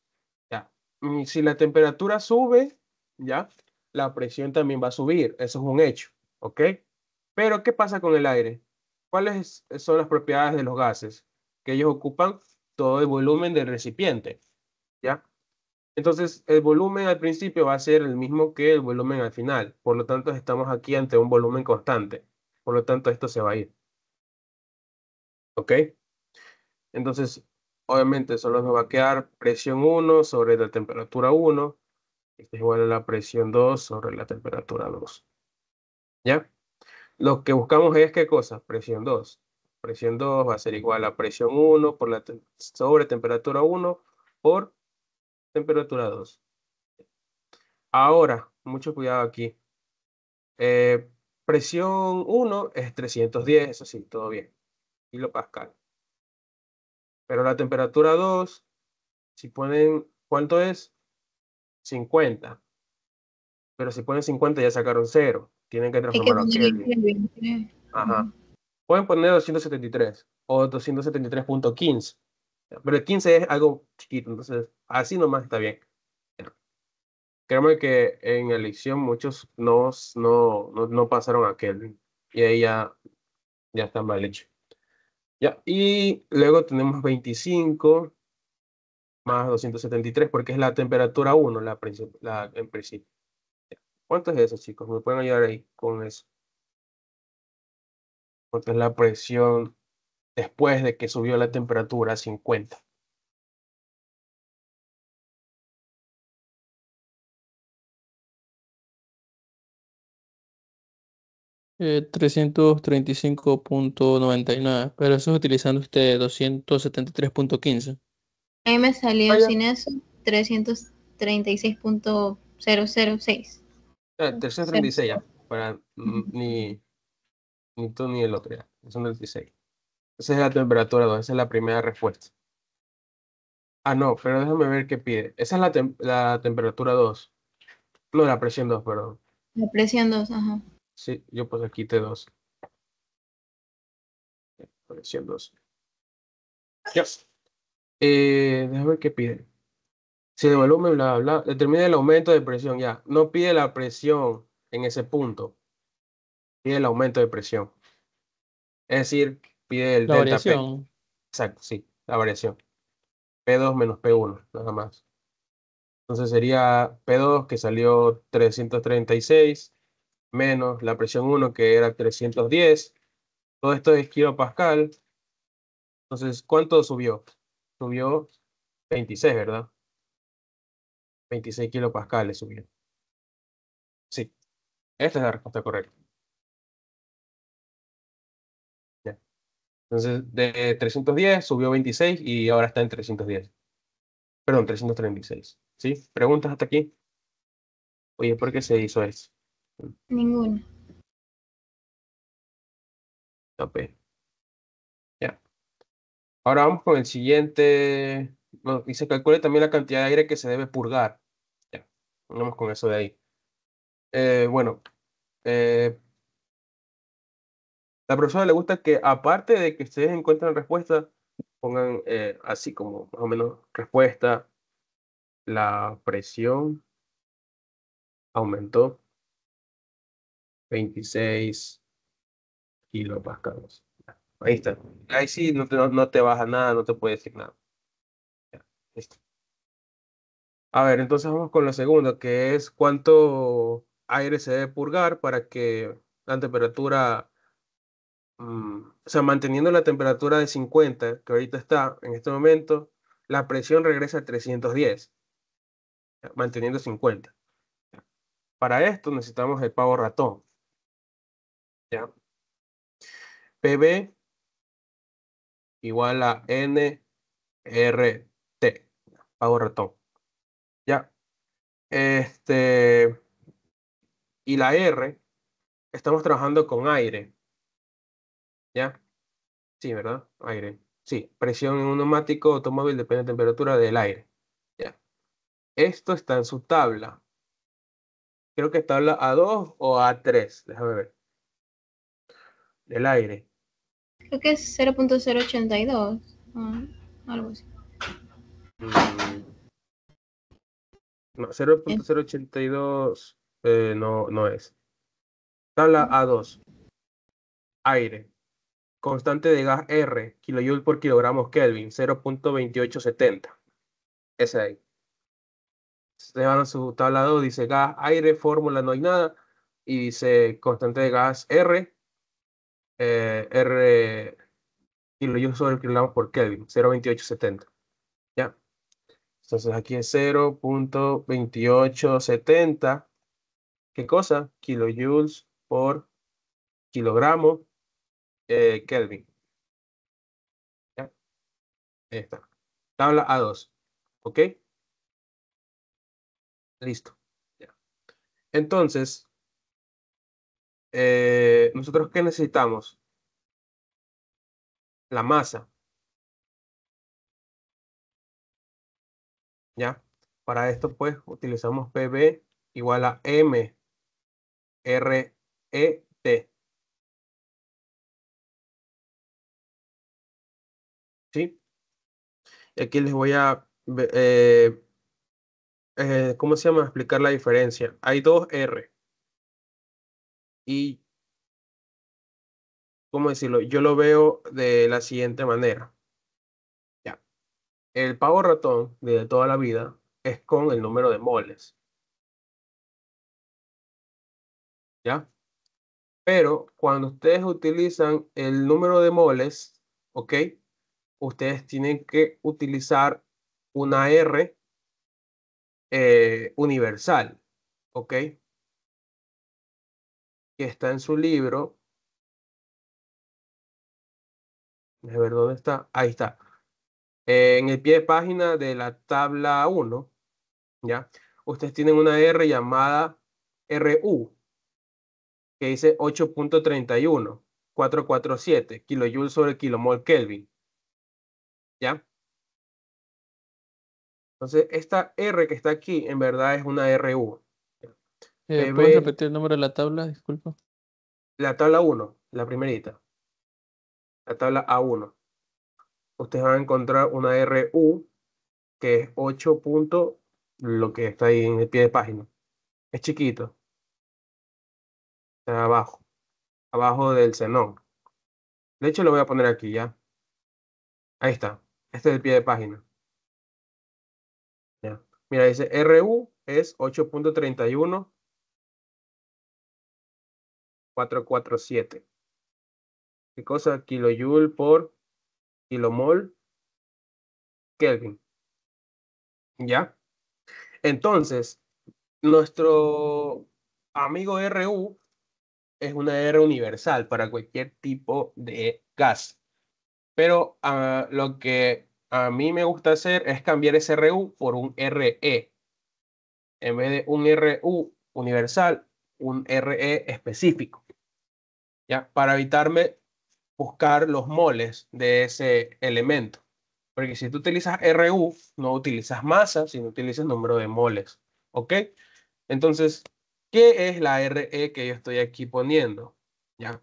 ¿ya? Y si la temperatura sube, ¿ya? La presión también va a subir, eso es un hecho, ¿ok? Pero, ¿qué pasa con el aire? ¿Cuáles son las propiedades de los gases? Que ellos ocupan todo el volumen del recipiente, ¿ya? Entonces, el volumen al principio va a ser el mismo que el volumen al final. Por lo tanto, estamos aquí ante un volumen constante. Por lo tanto, esto se va a ir, ¿ok? Entonces, obviamente, solo nos va a quedar presión 1 sobre la temperatura 1. Esto es igual a la presión 2 sobre la temperatura 2. ¿Ya? Lo que buscamos es, ¿qué cosa? Presión 2. Presión 2 va a ser igual a presión 1 por sobre temperatura 1 por temperatura 2. Ahora, mucho cuidado aquí. Eh, Presión 1 es 310, eso sí, todo bien. Kilopascal. Pero la temperatura 2, si ponen, ¿cuánto es? 50. Pero si ponen 50 ya sacaron cero. Tienen que Hay que transformarlo a poner en Kelvin. Kelvin, creo. Ajá. Ujú. Pueden poner 273 o 273.15. Pero el 15 es algo chiquito, entonces así nomás está bien. Créeme que en elección muchos no pasaron a Kelvin. Y ahí ya está mal hecho. Ya, y luego tenemos 25 más 273 porque es la temperatura 1 en principio. ¿Cuánto es eso, chicos? ¿Me pueden ayudar ahí con eso? ¿Cuánto es la presión después de que subió la temperatura a 50? 335.99, pero eso es utilizando usted 273.15. A mí me Ah, salió ya. sin eso 336.006. 336 ya. Para, ni tú ni el otro ya. Son 36. Esa es la temperatura 2, esa es la primera respuesta. Ah, no, pero déjame ver qué pide. Esa es la temperatura 2. No, la presión 2, perdón. La presión 2, ajá. Sí, yo pues aquí te 2. Presión 2. Ya. Déjame ver qué pide. Si el volumen, bla, bla, determina el aumento de presión, ya. No pide la presión en ese punto. Pide el aumento de presión. Es decir, pide el La delta P. variación. Exacto, sí, la variación. P2 menos P1, nada más. Entonces sería P2 que salió 336 menos la presión 1 que era 310. Todo esto es kilopascal. Entonces, ¿cuánto subió? subió 26, ¿verdad? 26 kilopascales subió. Sí, esta es la respuesta correcta. Ya. Entonces, de 310 subió 26 y ahora está en 310. Perdón, 336. ¿Sí? ¿Preguntas hasta aquí? Oye, ¿por qué se hizo eso? Ninguna. Ok, ya. Ahora vamos con el siguiente. Bueno, y se calcule también la cantidad de aire que se debe purgar. Ya, vamos con eso de ahí. Bueno, eh, la profesora le gusta que, aparte de que ustedes encuentren respuesta, pongan así como más o menos respuesta. La presión aumentó 26 kilopascales. Ahí está. Ahí sí no te baja nada, no te puede decir nada. Ya, listo. A ver, entonces vamos con la segunda, que es cuánto aire se debe purgar para que la temperatura, o sea, manteniendo la temperatura de 50, que ahorita está en este momento, la presión regresa a 310, ya, manteniendo 50. Para esto necesitamos el pavo ratón, ¿ya? PV igual a NRT, pavo ratón, ¿ya? Y la R, estamos trabajando con aire, ¿ya? Sí, ¿verdad? Aire. Sí, presión en un neumático automóvil depende de la temperatura del aire. Ya. Esto está en su tabla. Creo que es tabla A2 o A3. Déjame ver. Del aire. Creo que es 0.082. Algo así. Mm, no, Bien. 0.082 no es. Tabla A2. Aire. Constante de gas R, kilojoule por kilogramos Kelvin, 0.2870. Ese ahí. Ustedes van a su tabla 2, dice gas, aire, fórmula, no hay nada. Y dice constante de gas R, R kilojoule sobre kilogramos por Kelvin, 0.2870. ¿Ya? Entonces aquí es 0.2870. ¿Qué cosa? Kilojoules por kilogramo Kelvin. ¿Ya? Ahí está. Tabla A2. ¿Ok? Listo. Ya. Entonces, ¿nosotros qué necesitamos? La masa. ¿Ya? Para esto, pues, utilizamos PV igual a MRET. ¿Sí? Y aquí les voy a, ¿cómo se llama? Explicar la diferencia. Hay dos R. Y, ¿cómo decirlo? Yo lo veo de la siguiente manera. ¿Ya? El pavo ratón de toda la vida es con el número de moles. ¿Ya? Pero cuando ustedes utilizan el número de moles, ¿ok? Ustedes tienen que utilizar una R universal, ¿ok? Que está en su libro. A ver dónde está. Ahí está. En el pie de página de la tabla 1, ¿ya? Ustedes tienen una R llamada RU, que dice 8.31447 kilojoules sobre kilomol Kelvin, ¿ya? Entonces, esta R que está aquí, en verdad es una RU. ¿Puedes PB, repetir el número de la tabla? Disculpa. la tabla 1, la primerita, la tabla A1. Ustedes van a encontrar una RU que es 8 lo que está ahí en el pie de página. Es chiquito, está abajo del xenón. De hecho, lo voy a poner aquí ya. Ahí está. Este es el pie de página. Ya. Mira, dice RU es 8.31447. ¿Qué cosa? Kilojoule por kilomol Kelvin. ¿Ya? Entonces, nuestro amigo RU es una R universal para cualquier tipo de gas. Pero lo que a mí me gusta hacer es cambiar ese RU por un RE. En vez de un RU universal, un RE específico. ¿Ya? Para evitarme buscar los moles de ese elemento. Porque si tú utilizas RU, no utilizas masa, sino utilizas número de moles. ¿Ok? Entonces, ¿qué es la RE que yo estoy aquí poniendo? ¿Ya?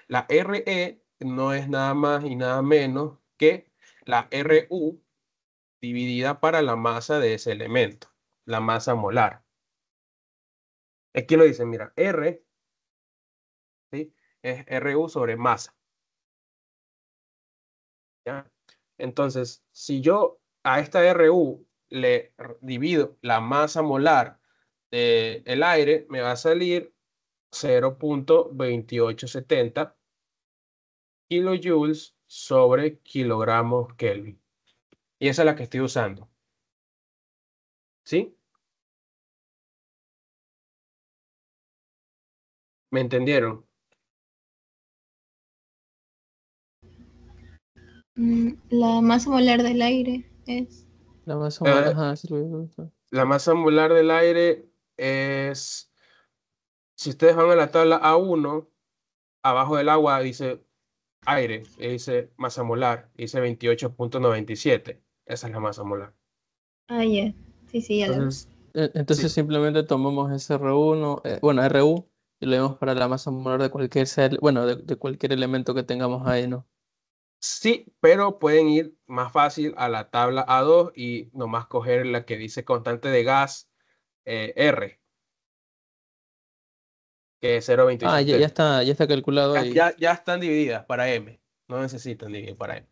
La RE no es nada más y nada menos que la RU dividida para la masa de ese elemento, la masa molar. Aquí lo dicen, mira, R, ¿sí? Es RU sobre masa. ¿Ya? Entonces, si yo a esta RU le divido la masa molar del aire, me va a salir 0,2870 kilojoules sobre kilogramos Kelvin. Y esa es la que estoy usando. ¿Sí? ¿Me entendieron? La masa molar del aire es... La masa molar, Eh, ajá, sí lo había visto. la masa molar del aire es, si ustedes van a la tabla A1, abajo del agua dice aire, y dice masa molar, y dice 28,97. Esa es la masa molar. Ah, ya. Sí, sí, ya la vi. Entonces, Entonces sí, simplemente tomamos ese R1, bueno, RU, y lo vemos para la masa molar de cualquier bueno, de cualquier elemento que tengamos ahí, ¿no? sí, pero pueden ir más fácil a la tabla A2 y nomás coger la que dice constante de gas R, que es Ah, 0,2870. ya está calculado ahí. Ya están divididas para M. No necesitan dividir para M.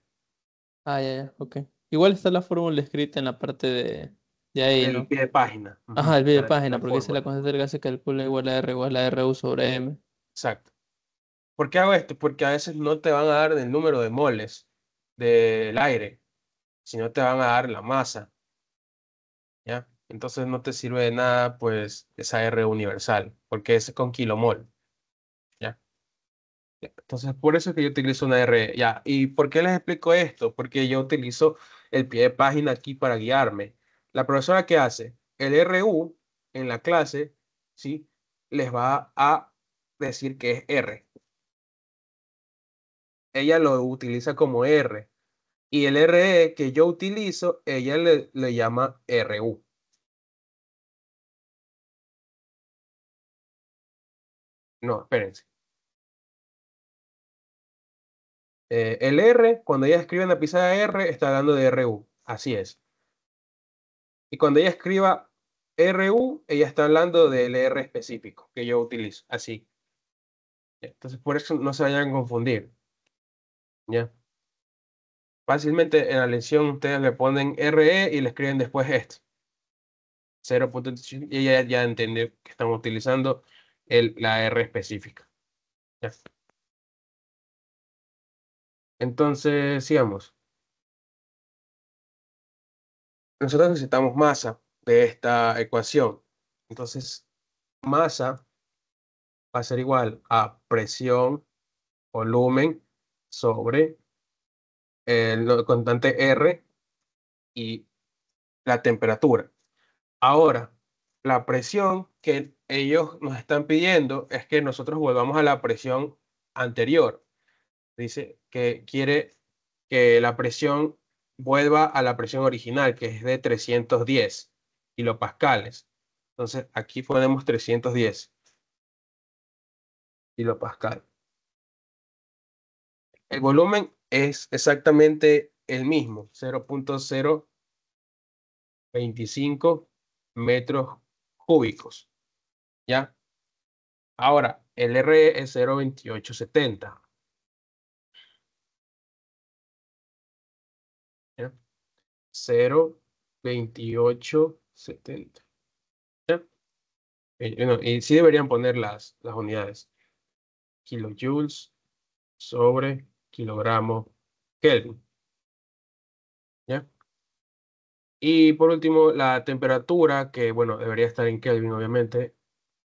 Ah, ya, ok. Igual está la fórmula escrita en la parte de ahí, El ¿no? pie de página. Ajá, Ujú, el pie de la página, porque dice la fórmula. constante del gas se calcula igual a RU sobre M. Exacto. ¿Por qué hago esto? Porque a veces no te van a dar el número de moles del aire, sino te van a dar la masa, ¿ya? Entonces no te sirve de nada, pues, esa R universal, porque es con kilomol, ¿ya? Ya. Entonces, por eso es que yo utilizo una R, ¿ya? ¿Y por qué les explico esto? Porque yo utilizo el pie de página aquí para guiarme. La profesora, ¿qué hace? El RU en la clase, ¿sí? Les va a decir que es R. Ella lo utiliza como R. Y el RE que yo utilizo, ella le llama RU. No, espérense. El R, cuando ella escribe en la pizarra R, está hablando de RU. Así es. Y cuando ella escriba RU, ella está hablando del R específico que yo utilizo. Así. ¿Ya? Entonces, por eso no se vayan a confundir. ¿Ya? Fácilmente en la lección ustedes le ponen RE y le escriben después esto. 0,85 y ella ya entiende que estamos utilizando la R específica. ¿Ya? Entonces, sigamos. Nosotros necesitamos masa de esta ecuación. Entonces, masa va a ser igual a presión, volumen sobre el constante R y la temperatura. Ahora, la presión que ellos nos están pidiendo es que nosotros volvamos a la presión anterior. Dice que quiere que la presión vuelva a la presión original, que es de 310 kilopascales. Entonces, aquí ponemos 310 kilopascal. El volumen es exactamente el mismo, 0,025 metros cúbicos. ¿Ya? Ahora, el R es 0,2870. ¿Ya? 0,2870. ¿Ya? No, y sí deberían poner las unidades. Kilojoules sobre kilogramo Kelvin. ¿Ya? Y por último, la temperatura, que bueno, debería estar en Kelvin, obviamente,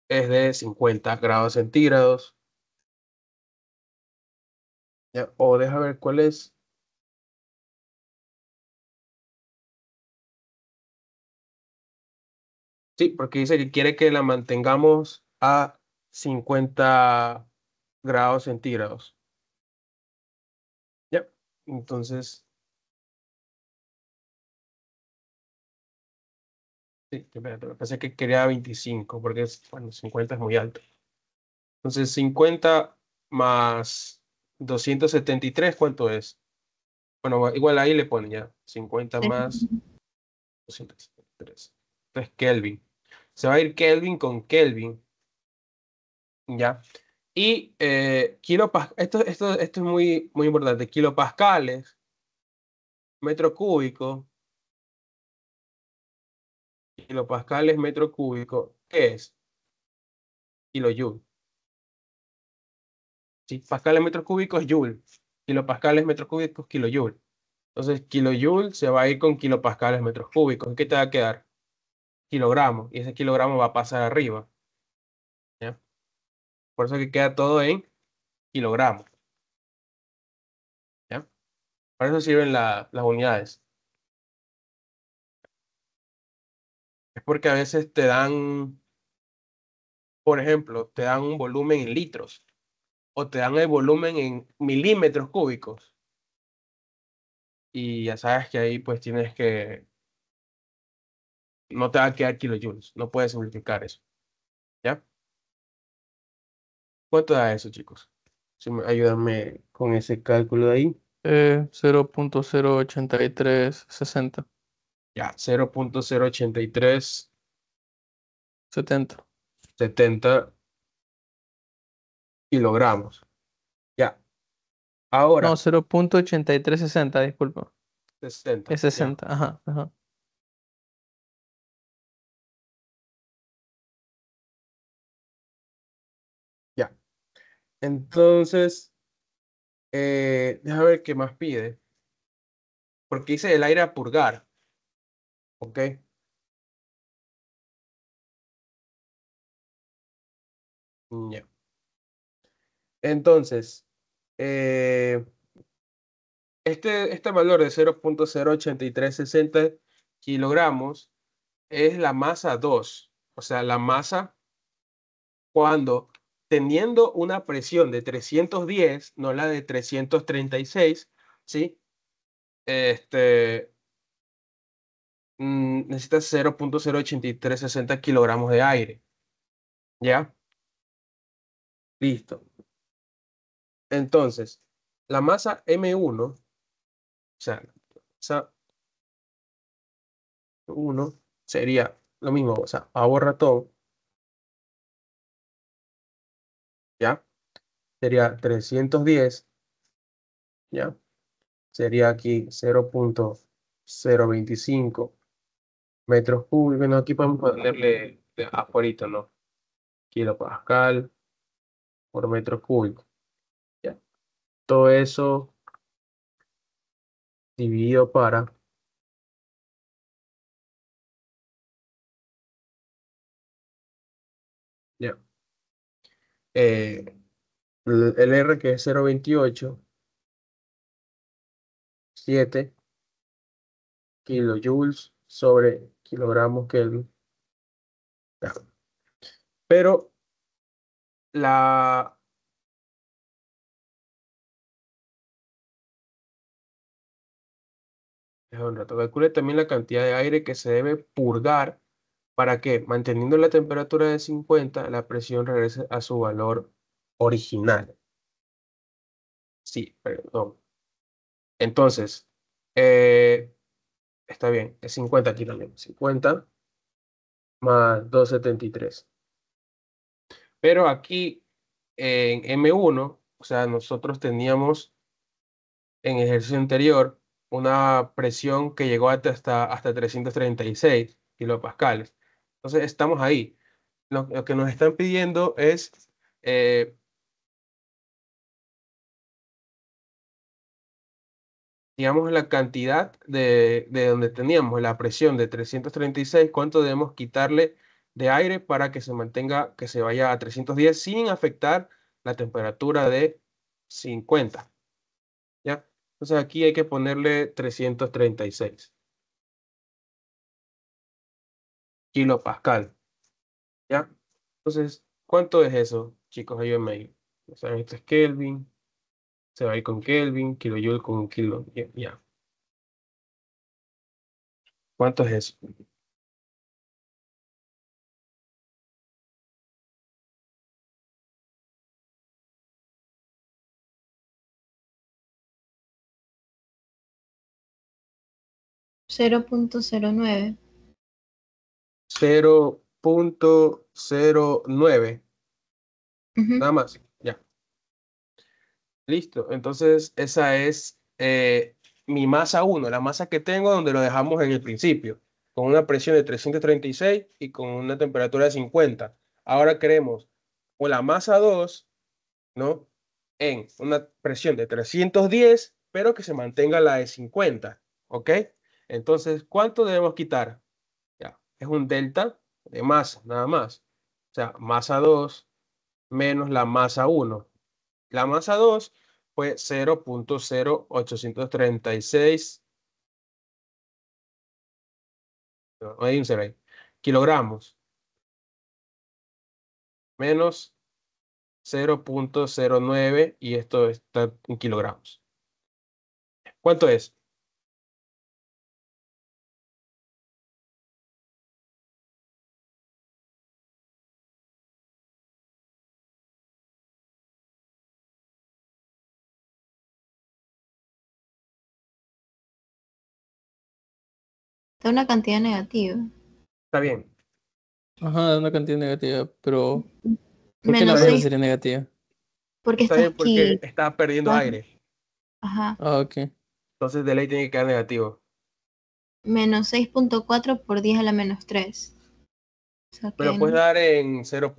es de 50 grados centígrados. ¿Ya? O deja ver cuál es. Sí, porque dice que quiere que la mantengamos a 50 grados centígrados. ¿Ya? Entonces, sí, espérate, lo que pasa es que quería 25, porque bueno, 50 es muy alto. Entonces, 50 más 273, ¿cuánto es? Bueno, igual ahí le ponen ya, 50 Sí. más 273. Entonces, Kelvin. Se va a ir Kelvin con Kelvin, ¿ya? Y esto es muy, muy importante. Kilopascales, metro cúbico, kilopascales, metro cúbico, ¿qué es? Kilojoule. Sí, pascales, metros cúbicos, joule. Kilopascales, metros cúbicos, kilojoule. Entonces, kilojoule se va a ir con kilopascales, metros cúbicos. ¿Qué te va a quedar? Kilogramos. Y ese kilogramo va a pasar arriba, ¿ya? Por eso que queda todo en kilogramos, ¿ya? Para eso sirven las unidades. Es porque a veces te dan, por ejemplo, te dan un volumen en litros o te dan el volumen en milímetros cúbicos. Y ya sabes que ahí pues tienes que, no te va a quedar kilojoules, no puedes simplificar eso, ¿ya? ¿Cuánto da eso, chicos? Ayúdame con ese cálculo de ahí. 0.08360. Ya, 0.08370. 70. Kilogramos. Ya, No, ahora 0.8360, disculpa. 60. Es Ya, 60, ajá, ajá. ya. Entonces, déjame ver qué más pide. Porque dice el aire a purgar. ¿Ok? Ya. Entonces, eh, este valor de 0.08360 kilogramos es la masa 2. O sea, la masa cuando teniendo una presión de 310, no la de 336, ¿sí? Este, necesitas 0.08360 kilogramos de aire. ¿Ya? Listo. Entonces, la masa M1, o sea, esa 1 sería lo mismo, o sea, pavo ratón, ¿ya? Sería 310, ¿ya? Sería aquí 0.025 metros cúbicos. Bueno, aquí podemos ponerle de afuerita, ¿no? Kilopascal por metro cúbico, ¿ya? Todo eso dividido para, ¿ya? Eh, el R que es 0.28, 7 kilojoules sobre kilogramos Kelvin. Ya. Pero la, déjame un rato, calcule también la cantidad de aire que se debe purgar para que, manteniendo la temperatura de 50, la presión regrese a su valor original. Sí, perdón. Entonces, eh, está bien, es 50 aquí también. 50 más 273. Pero aquí en M1, o sea, nosotros teníamos en ejercicio anterior una presión que llegó hasta 336 kilopascales. Entonces, estamos ahí. Lo que nos están pidiendo es, eh, digamos, la cantidad de donde teníamos la presión de 336, ¿cuánto debemos quitarle de aire para que se mantenga, que se vaya a 310 sin afectar la temperatura de 50? ¿Ya? Entonces aquí hay que ponerle 336 kilopascal. ¿Ya? Entonces, ¿cuánto es eso, chicos? Ayúdenme ahí. Ya saben, esto es Kelvin, se va a ir con Kelvin, kilojoule con kilo. Ya, ya. ¿Cuánto es eso? 0.09. 0.09. Ujú. Nada más. Ya. Listo. Entonces, esa es mi masa 1, la masa que tengo donde lo dejamos en el principio, con una presión de 336 y con una temperatura de 50. Ahora queremos o la masa 2, ¿no? En una presión de 310, pero que se mantenga la de 50. ¿Ok? Entonces, ¿cuánto debemos quitar? Ya. Es un delta de masa, nada más. O sea, masa 2 menos la masa 1. La masa 2 fue 0.0836, no, hay un 0 ahí, kilogramos, menos 0.09 y esto está en kilogramos. ¿Cuánto es? Da una cantidad negativa. Está bien, Ajá, una cantidad negativa, pero ¿por qué la Menos está masa bien, 6 sería negativa? porque está está bien aquí. porque está perdiendo aire. Ajá. Ah, ok. Entonces de ley tiene que quedar negativo. Menos 6.4 por 10 a la menos 3. O sea Me lo que puedes dar en 0.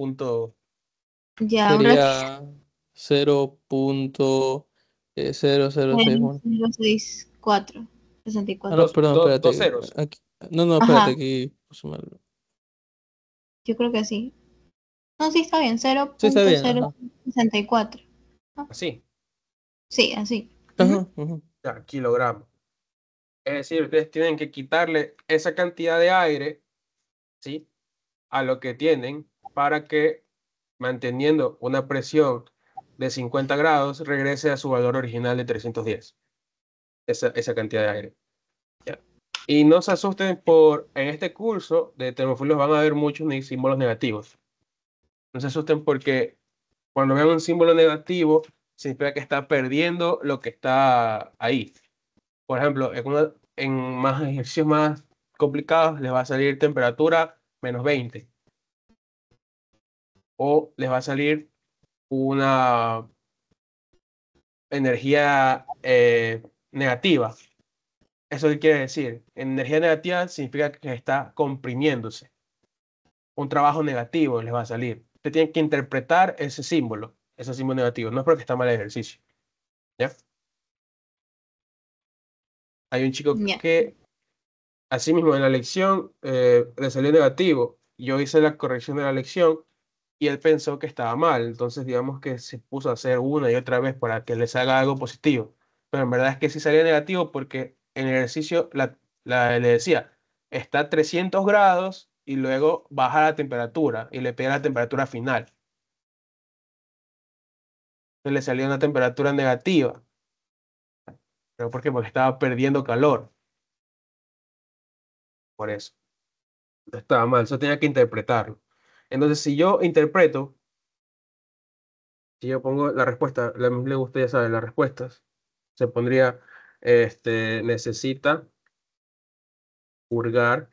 ya un ratito. Sería 0.0061. 0.064. Ah, no, 64. perdón, Dos espérate. ceros. Aquí. No, no, espérate, Ajá, aquí puse mal. yo creo que sí. No, sí está bien. Sí, está bien, ajá. 0.064. Ah, Así. sí, así. Ujú. Ajá, ujú. Ya, kilogramos. Es decir, ustedes tienen que quitarle esa cantidad de aire, ¿sí? A lo que tienen para que, manteniendo una presión de 50 grados, regrese a su valor original de 310. Esa cantidad de aire. ¿Ya? Y no se asusten en este curso de termofluidos van a haber muchos símbolos negativos. No se asusten porque cuando vean un símbolo negativo, significa que está perdiendo lo que está ahí. Por ejemplo, en más ejercicios más complicados les va a salir temperatura -20 o les va a salir una energía negativa. ¿Eso qué quiere decir? Energía negativa significa que está comprimiéndose. Un trabajo negativo les va a salir. Usted tiene que interpretar ese símbolo negativo. No es porque está mal el ejercicio. ¿Ya? Hay un chico Ya. que, así mismo en la lección, le salió negativo. Yo hice la corrección de la lección y él pensó que estaba mal. Entonces, digamos que se puso a hacer una y otra vez para que le salga algo positivo. Pero en verdad es que sí salía negativo porque en el ejercicio le decía, está a 300 grados y luego baja la temperatura y le pega la temperatura final. Entonces le salió una temperatura negativa. ¿Pero por qué? Porque estaba perdiendo calor. Por eso. Estaba mal. Eso tenía que interpretarlo. Entonces, si yo interpreto, si yo pongo la respuesta, le gusta, ya saben, las respuestas, se pondría, necesita purgar.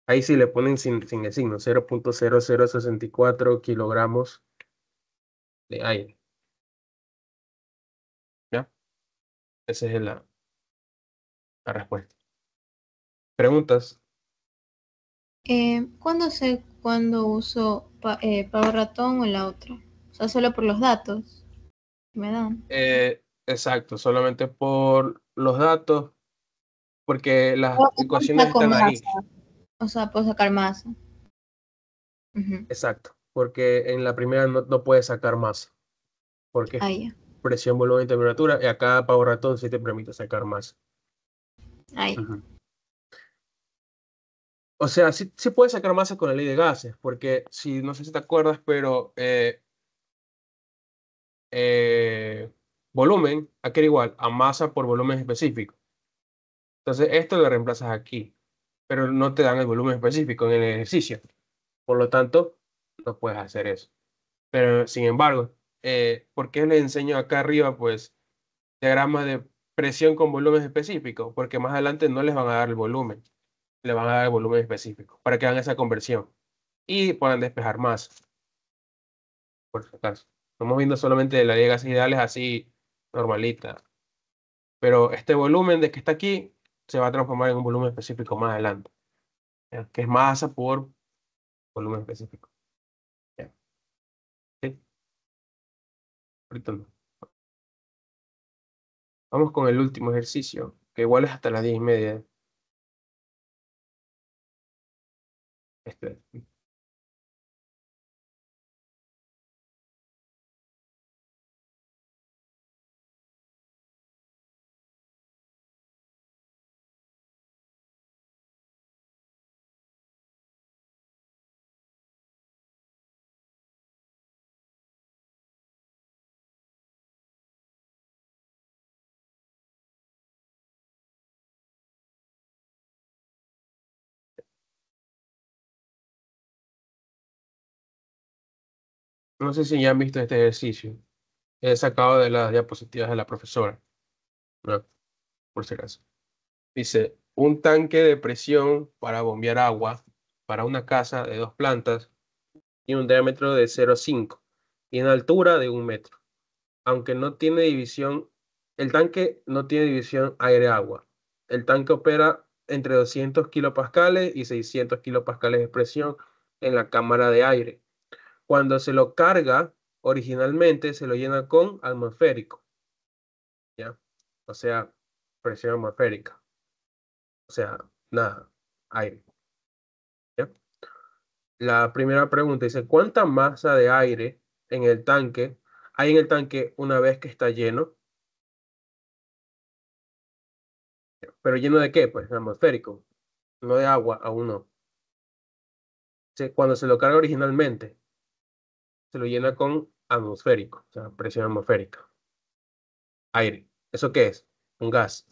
Ahí sí le ponen sin el signo, 0.0064 kilogramos de aire. ¿Ya? Esa es la respuesta. ¿Preguntas? ¿Cuándo sé cuándo uso Pavo Ratón o la otra? O sea, solo por los datos que me dan. exacto, solamente por los datos, porque las O ecuaciones saco están ahí. masa, o sea, puedo sacar masa. Ujú. Exacto, porque en la primera no puedes sacar masa, porque es Ahí ya, presión, volumen y temperatura, y acá Power Ratón sí te permite sacar masa. ahí. Ujú. O sea, sí puedes sacar masa con la ley de gases, porque si no sé si te acuerdas, pero eh, volumen, aquí era igual a masa por volumen específico. Entonces, esto lo reemplazas aquí, pero no te dan el volumen específico en el ejercicio. Por lo tanto, no puedes hacer eso. Pero, sin embargo, ¿por qué les enseño acá arriba, pues, diagramas de presión con volumen específico? Porque más adelante no les van a dar el volumen, le van a dar el volumen específico para que hagan esa conversión y puedan despejar más, por si acaso. Estamos viendo solamente la ley de gases ideales así, normalita. Pero este volumen de que está aquí se va a transformar en un volumen específico más adelante, ¿ya? Que es masa por volumen específico. ¿Ya? ¿Sí? Ahorita no. Vamos con el último ejercicio, que igual es hasta las 10:30. Este. No sé si ya han visto este ejercicio. He sacado de las diapositivas de la profesora, ¿no? Por si acaso. Dice, un tanque de presión para bombear agua para una casa de 2 plantas y un diámetro de 0,5 y una altura de 1 metro. Aunque no tiene división, el tanque no tiene división aire-agua. El tanque opera entre 200 kilopascales y 600 kilopascales de presión en la cámara de aire. Cuando se lo carga, originalmente se lo llena con atmosférico, ¿ya? O sea, presión atmosférica. O sea, nada, aire, ¿ya? La primera pregunta dice, ¿cuánta masa de aire en el tanque hay en el tanque una vez que está lleno? ¿Pero lleno de qué? Pues atmosférico, no de agua, aún no. Cuando se lo carga originalmente, se lo llena con atmosférico, o sea, presión atmosférica, aire. ¿Eso qué es? Un gas,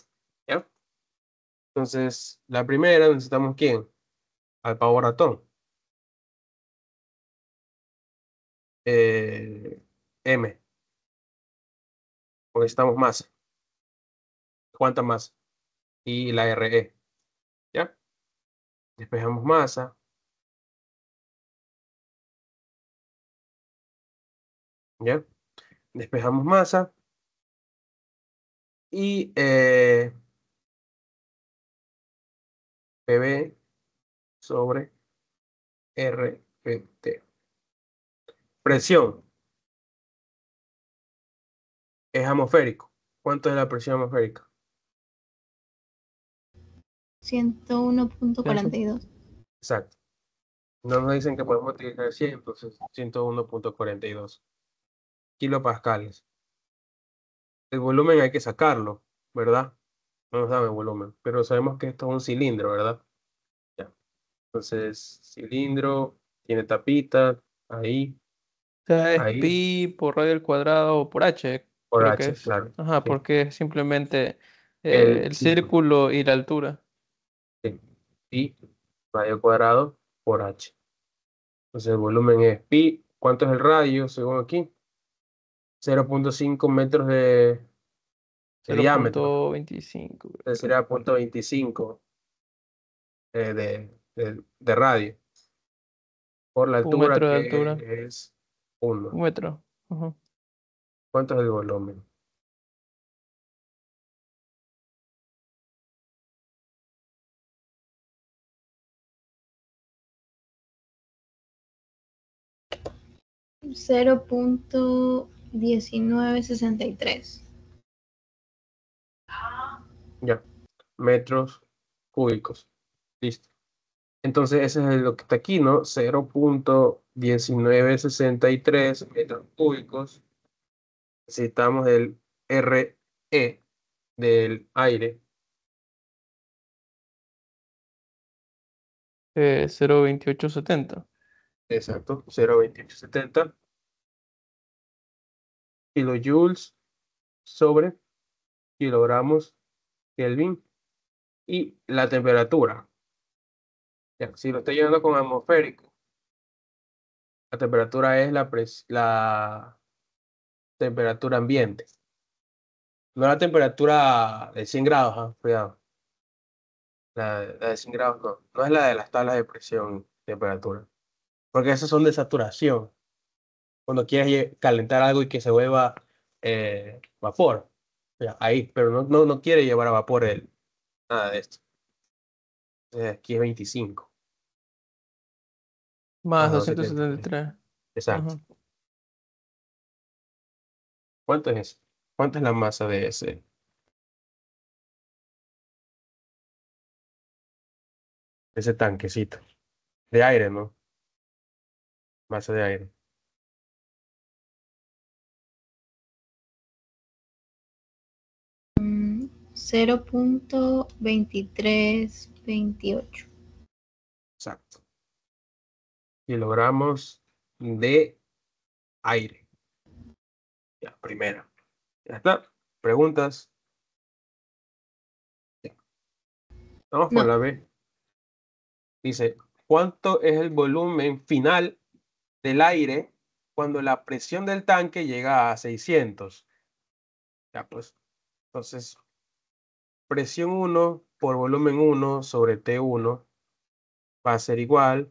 ¿ya? Entonces, la primera necesitamos ¿quién? Al pavo ratón. Eh, M, necesitamos masa. ¿Cuánta masa? Y la RE, ¿ya? Despejamos masa, ¿ya? Despejamos masa y PV sobre RT. Presión es atmosférico. ¿Cuánto es la presión atmosférica? 101.42. Exacto. No nos dicen que podemos utilizar 100, entonces 101,42 kilopascales. El volumen hay que sacarlo, ¿verdad? No nos dan el volumen, pero sabemos que esto es un cilindro, ¿verdad? Ya. Entonces, cilindro, tiene tapita, ahí, O sea, es ahí, pi por radio al cuadrado o por h, por creo que H, es. claro. Ajá, Sí. porque es simplemente El el círculo, círculo y la altura. sí. Pi, radio cuadrado, por H. Entonces, el volumen es pi. ¿Cuánto es el radio, según aquí? 0,5 metros de cero diámetro. punto veinticinco Entonces, creo. sería 0,25 de radio. Por la Un altura metro de que altura. es 1. 1 metro. Ajá. ¿Cuánto es el volumen? Cero punto 1963. Ya, metros cúbicos. Listo. Entonces, ese es lo que está aquí, ¿no? 0.1963 metros cúbicos. Necesitamos el RE del aire. 0,2870. Exacto, 0.2870 kilojoules sobre kilogramos Kelvin. Y la temperatura. Ya, si lo estoy llenando con atmosférico, la temperatura es la temperatura ambiente. No la temperatura de 100 grados, cuidado. La de 100 grados no. No es la de las tablas de presión, temperatura. Porque esas son de saturación. Cuando quieres calentar algo y que se vuelva vapor. Ya, ahí, pero no quiere llevar a vapor nada de esto. Entonces, aquí es 25 Más más 273. 273. Exacto. Ajá. ¿Cuánto es eso? ¿Cuánto es la masa de ese tanquecito? De aire, ¿no? Masa de aire. 0.2328. Exacto. Kilogramos de aire. Ya, primera. Ya está. Preguntas. Ya. Vamos por No, la B. Dice, ¿cuánto es el volumen final del aire cuando la presión del tanque llega a 600? Ya, pues. Entonces, presión 1 por volumen 1 sobre T1 va a ser igual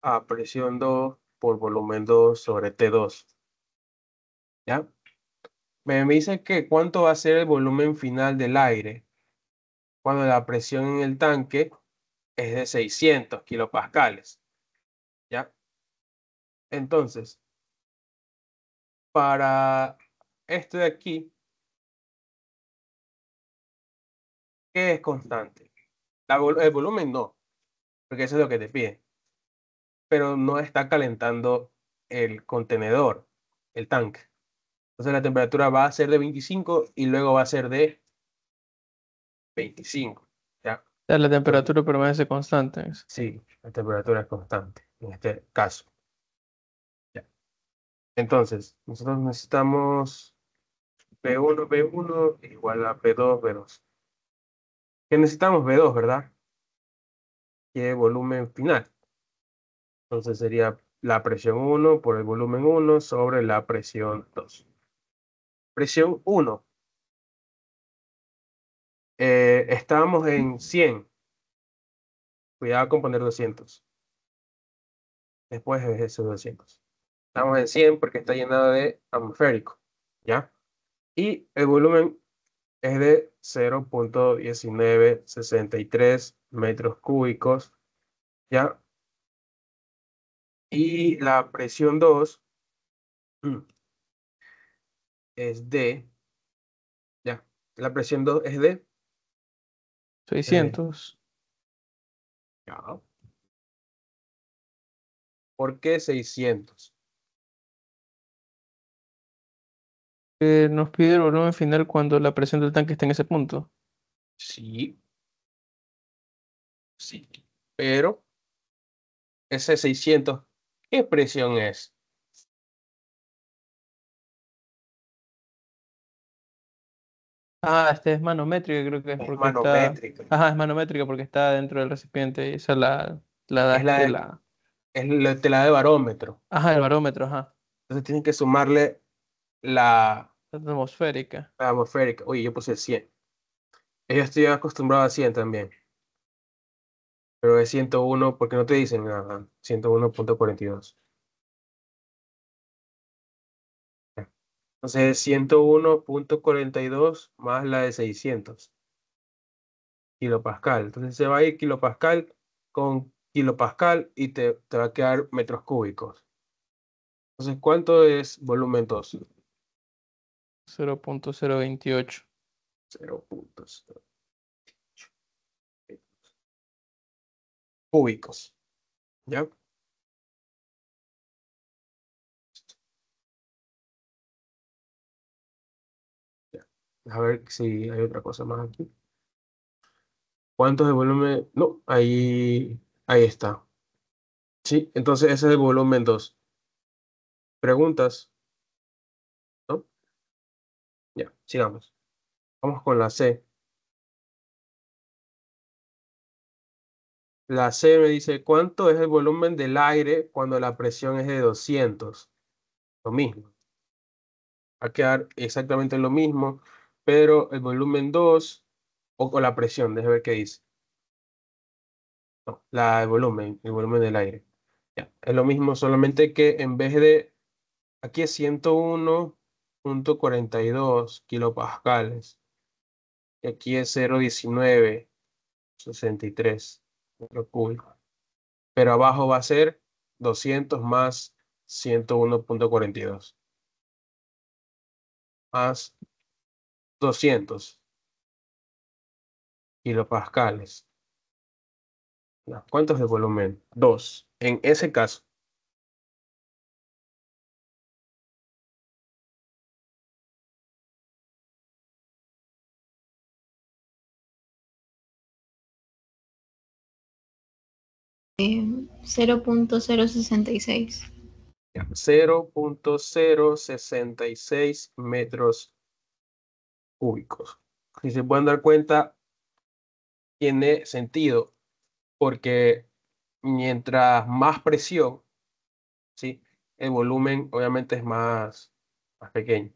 a presión 2 por volumen 2 sobre T2. ¿Ya? Me dice que cuánto va a ser el volumen final del aire cuando la presión en el tanque es de 600 kilopascales. ¿Ya? Entonces, para esto de aquí, ¿qué es constante? El volumen no, porque eso es lo que te pide. Pero no está calentando el contenedor, el tanque. Entonces la temperatura va a ser de 25 y luego va a ser de 25. ¿Ya? Ya la Entonces, temperatura permanece constante. sí, la temperatura es constante en este caso. ¿Ya? Entonces, nosotros necesitamos P1 igual a P2. ¿Qué necesitamos? B2, ¿verdad? Que es volumen final. Entonces sería la presión 1 por el volumen 1 sobre la presión 2. Presión 1. Estábamos en 100. Cuidado con poner 200. Después es ese 200. Estamos en 100 porque está llenado de atmosférico. ¿Ya? Y el volumen es de 0.1963 metros cúbicos. ¿Ya? Y la presión 2 es de, ya, la presión 2 es de, eh, 600. ya, ¿por qué 600? Nos pide el volumen final cuando la presión del tanque esté en ese punto. Sí, sí, pero ese 600, ¿qué presión es? Ah, este es manométrica, creo que es Es porque está. manométrica. Ajá, es manométrica porque está dentro del recipiente y esa la da Es la, la. te la de barómetro. Ajá, el barómetro, ajá. Entonces tienen que sumarle la, La atmosférica. la atmosférica. Oye, yo puse 100. Yo estoy acostumbrado a 100 también, pero es 101 porque no te dicen nada. 101.42. Entonces, 101.42 más la de 600 kilopascal. Entonces, se va a ir kilopascal con kilopascal y te va a quedar metros cúbicos. Entonces, ¿cuánto es volumen 2? 0,028. 0 puntos. cúbicos. ¿Ya? Ya. A ver si hay otra cosa más aquí. ¿Cuántos de volumen? No, ahí está. Sí, entonces ese es el volumen 2. ¿Preguntas? ¿No? Ya, sigamos. Vamos con la C. La C me dice, ¿cuánto es el volumen del aire cuando la presión es de 200? Lo mismo. Va a quedar exactamente lo mismo, pero el volumen 2 o con la presión, déjame ver qué dice. No, el volumen del aire. Ya, es lo mismo, solamente que en vez de, aquí es 101,42 kilopascales, y aquí es 0,1963 metros cúbicos. Pero abajo va a ser 200 más 101,42 más 200 kilopascales. Ya, ¿cuánto es el volumen? 2. En ese caso, 0.066. 0,066 metros cúbicos. Si se pueden dar cuenta, tiene sentido, porque mientras más presión, ¿sí? El volumen obviamente es más pequeño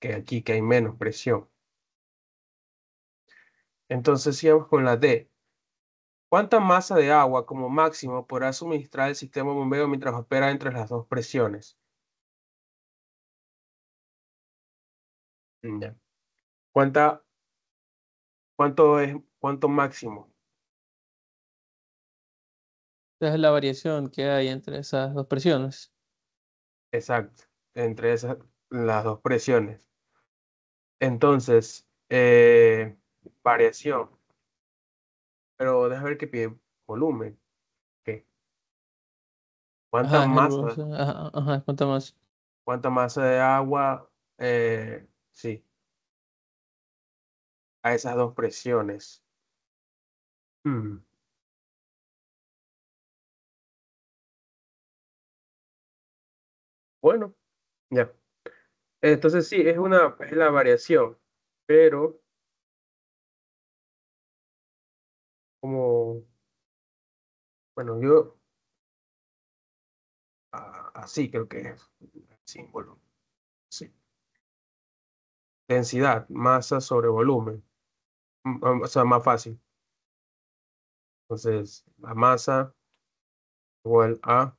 que aquí, que hay menos presión. Entonces, sigamos con la D. ¿Cuánta masa de agua como máximo podrá suministrar el sistema bombeo mientras opera entre las dos presiones? Ya. ¿Cuánta, cuánto máximo? Esa es la variación que hay entre esas dos presiones. Exacto, entre las dos presiones. Entonces, variación. Pero déjame ver qué pide. Volumen. ¿Qué? ¿Cuánta Ajá, masa? ajá, ajá, ¿cuánto más? ¿Cuánta masa de agua? Sí, a esas dos presiones. Hmm, Bueno, ya. Entonces sí, es la variación. Pero como, bueno, así creo que es. Símbolo. Sí. Densidad, masa sobre volumen. O sea, más fácil. Entonces, la masa igual a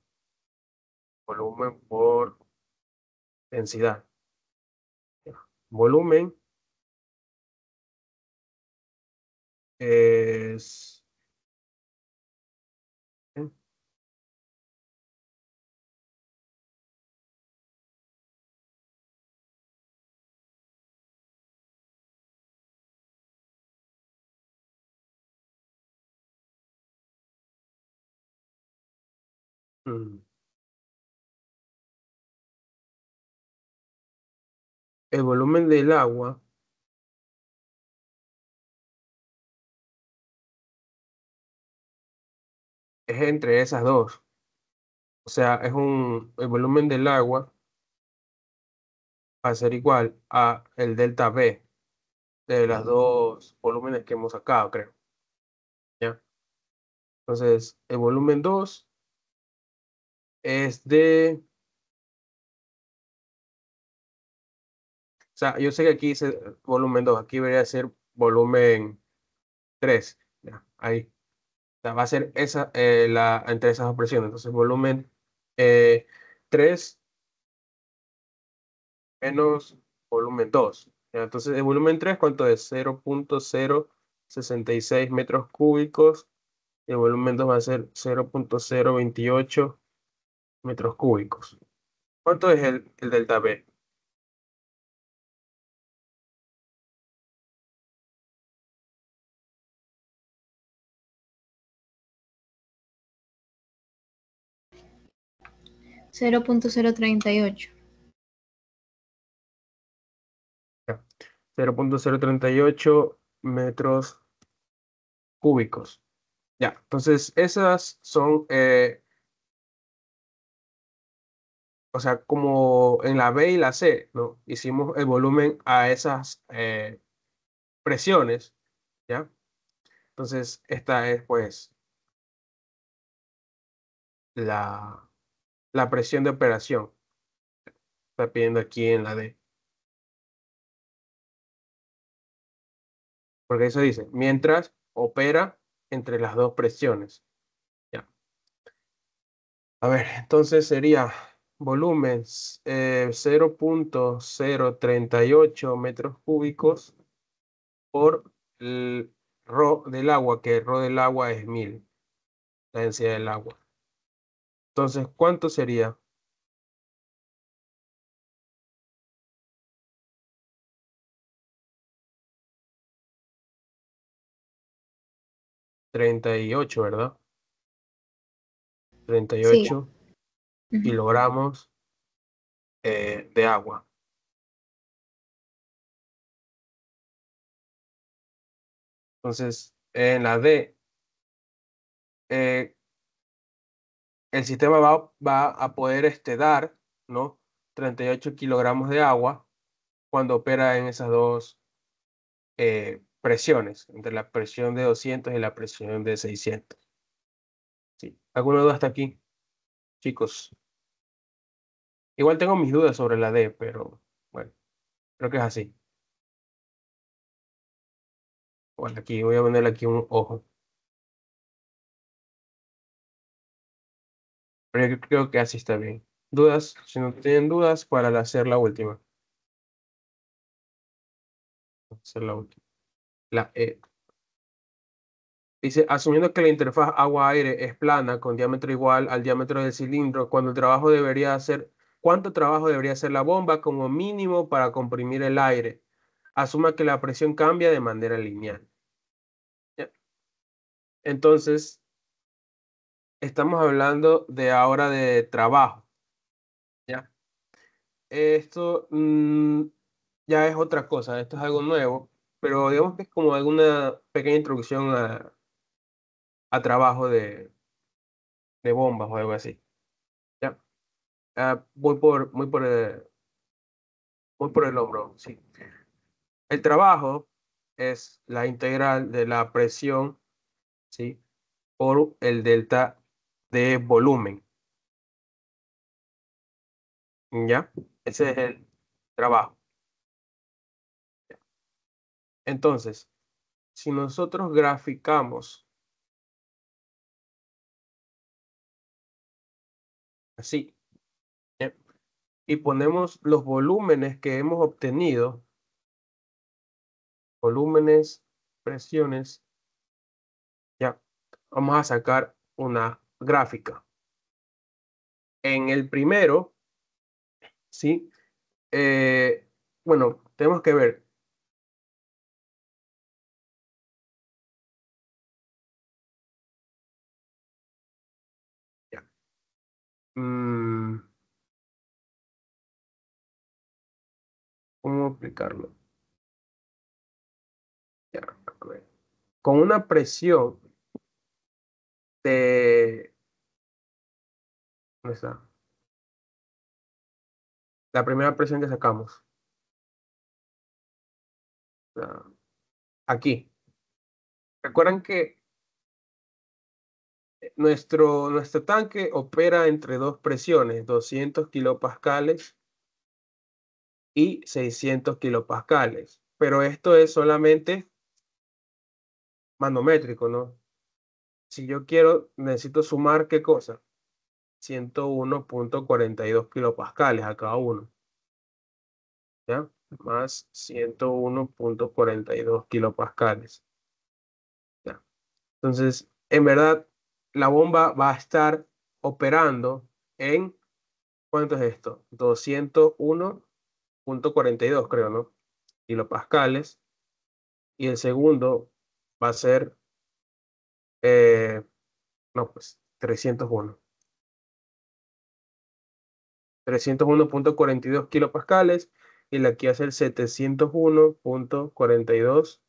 volumen por densidad. Volumen es... ¿eh? Mm. El volumen del agua es entre esas dos. O sea, el volumen del agua va a ser igual a el delta V de las dos volúmenes que hemos sacado, creo. ¿Ya? Entonces, el volumen 2 es de... O sea, yo sé que aquí dice volumen 2, aquí debería ser volumen 3. ¿Ya? Ahí. O sea, va a ser entre esas dos presiones. Entonces, volumen eh, 3 menos volumen 2. ¿Ya? Entonces, el volumen 3, ¿cuánto es? 0,066 metros cúbicos. Y el volumen 2 va a ser 0,028 metros cúbicos. ¿Cuánto es el delta B? 0.038. 0.038 metros cúbicos. Ya, entonces esas son, o sea, como en la B y la C, ¿no? Hicimos el volumen a esas presiones, ¿ya? Entonces esta es pues la, la presión de operación. Está pidiendo aquí en la D. Porque eso dice, mientras opera entre las dos presiones. Ya. A ver, entonces sería volumen 0.038 metros cúbicos por el ρ del agua, que el ρ del agua es 1000, la densidad del agua. Entonces, ¿cuánto sería? 38, ¿verdad? treinta y Sí. ocho Ujú. kilogramos de agua. Entonces, en la D, eh, el sistema va a poder dar, ¿no? 38 kilogramos de agua cuando opera en esas dos presiones, entre la presión de 200 y la presión de 600. ¿Sí? ¿Alguna duda hasta aquí, chicos? Igual tengo mis dudas sobre la D, pero bueno, creo que es así. Bueno, aquí voy a ponerle aquí un ojo. Pero yo creo que así está bien. ¿Dudas? Si no tienen dudas, para hacer la última. Hacer la última. La E. Dice, asumiendo que la interfaz agua-aire es plana con diámetro igual al diámetro del cilindro, ¿cuánto trabajo debería hacer la bomba como mínimo para comprimir el aire? Asuma que la presión cambia de manera lineal. ¿Ya? Entonces, estamos hablando de ahora de trabajo. ¿Ya? Esto ya es otra cosa, esto es algo nuevo, pero digamos que es como alguna pequeña introducción a trabajo de bombas o algo así. ¿Ya? Voy por el hombro, sí. El trabajo es la integral de la presión, ¿sí? Por el delta de volumen, ¿ya? Ese es el trabajo. Entonces, si nosotros graficamos así, ¿ya? Y ponemos los volúmenes que hemos obtenido, volúmenes, presiones, ¿ya? Vamos a sacar una gráfica. En el primero, ¿sí? Bueno, tenemos que ver. Ya. Mm, ¿Cómo aplicarlo? Ya, a ver. Con una presión de... ¿Dónde está? La primera presión que sacamos. Aquí. Recuerden que nuestro tanque opera entre dos presiones, 200 kilopascales y 600 kilopascales. Pero esto es solamente manométrico, ¿no? Si yo quiero, necesito sumar, ¿qué cosa? 101.42 kilopascales a cada uno, ¿ya? Más 101.42 kilopascales, ¿ya? Entonces, en verdad, la bomba va a estar operando en, ¿cuánto es esto? 201.42, creo, ¿no? Kilopascales. Y el segundo va a ser, no, pues, 301. 301.42 kilopascales y la aquí hace el 701.42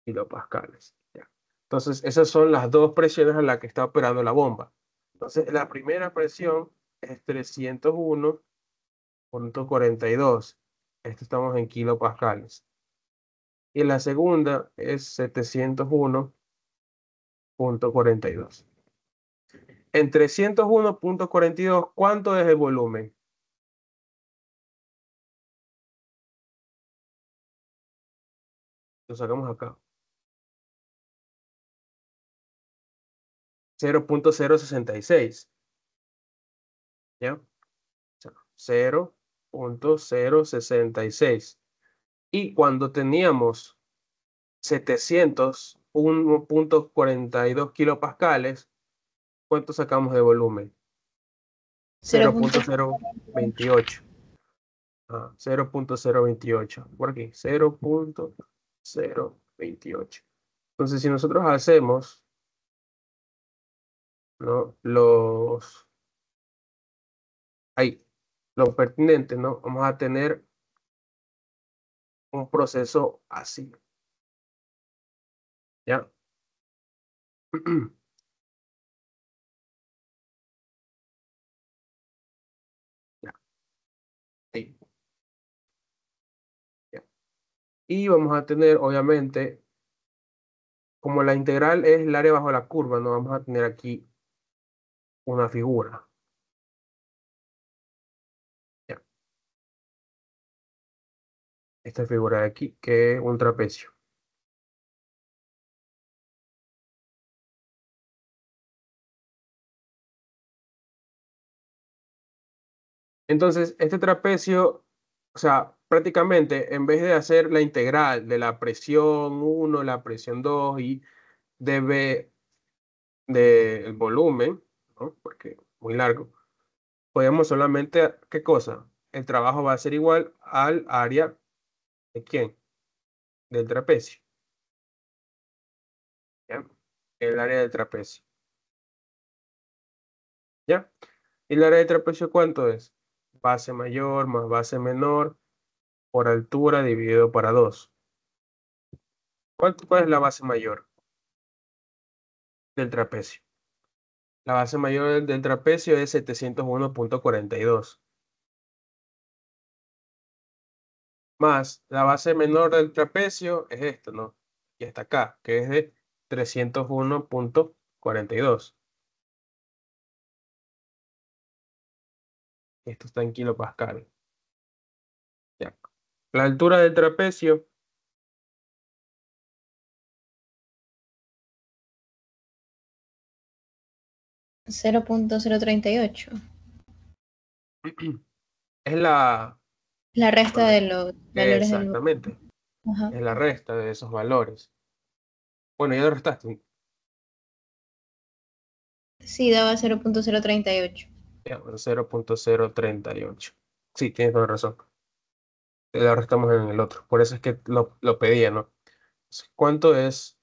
kilopascales. Ya. Entonces, esas son las dos presiones a las que está operando la bomba. Entonces, la primera presión es 301.42. Esto estamos en kilopascales. Y la segunda es 701.42. En 301.42, ¿cuánto es el volumen? Lo sacamos acá. 0.066. ¿Ya? O sea, 0.066. Y cuando teníamos 701.42 kilopascales, ¿cuánto sacamos de volumen? 0.028. 0.028. Por aquí, 0.028. Entonces, si nosotros hacemos, ¿no? Ahí, lo pertinente, ¿no? Vamos a tener un proceso así, ¿ya? Ya, ahí, ya. Y vamos a tener, obviamente, como la integral es el área bajo la curva, no vamos a tener aquí una figura. Ya, esta figura de aquí, que es un trapecio. Entonces, este trapecio, o sea, prácticamente en vez de hacer la integral de la presión 1, la presión 2 y dB del volumen, ¿no? Porque muy largo, podemos solamente, ¿qué cosa? El trabajo va a ser igual al área de ¿quién? Del trapecio, ¿ya? El área del trapecio, ¿ya? ¿Y el área del trapecio cuánto es? Base mayor más base menor por altura dividido para 2. ¿Cuál es la base mayor del trapecio? La base mayor del trapecio es 701.42. Más la base menor del trapecio es esto, ¿no? Y está acá, que es de 301.42. Esto está en kilopascal. Ya. La altura del trapecio 0.038. es la, La resta bueno, de los valores del... exactamente, Ajá. es la resta de esos valores. Bueno, ya lo restaste. Sí, daba 0.038. Ya, bueno, 0.038. Sí, tienes toda razón. Lo restamos en el otro. Por eso es que lo pedía, ¿no? ¿Cuánto es?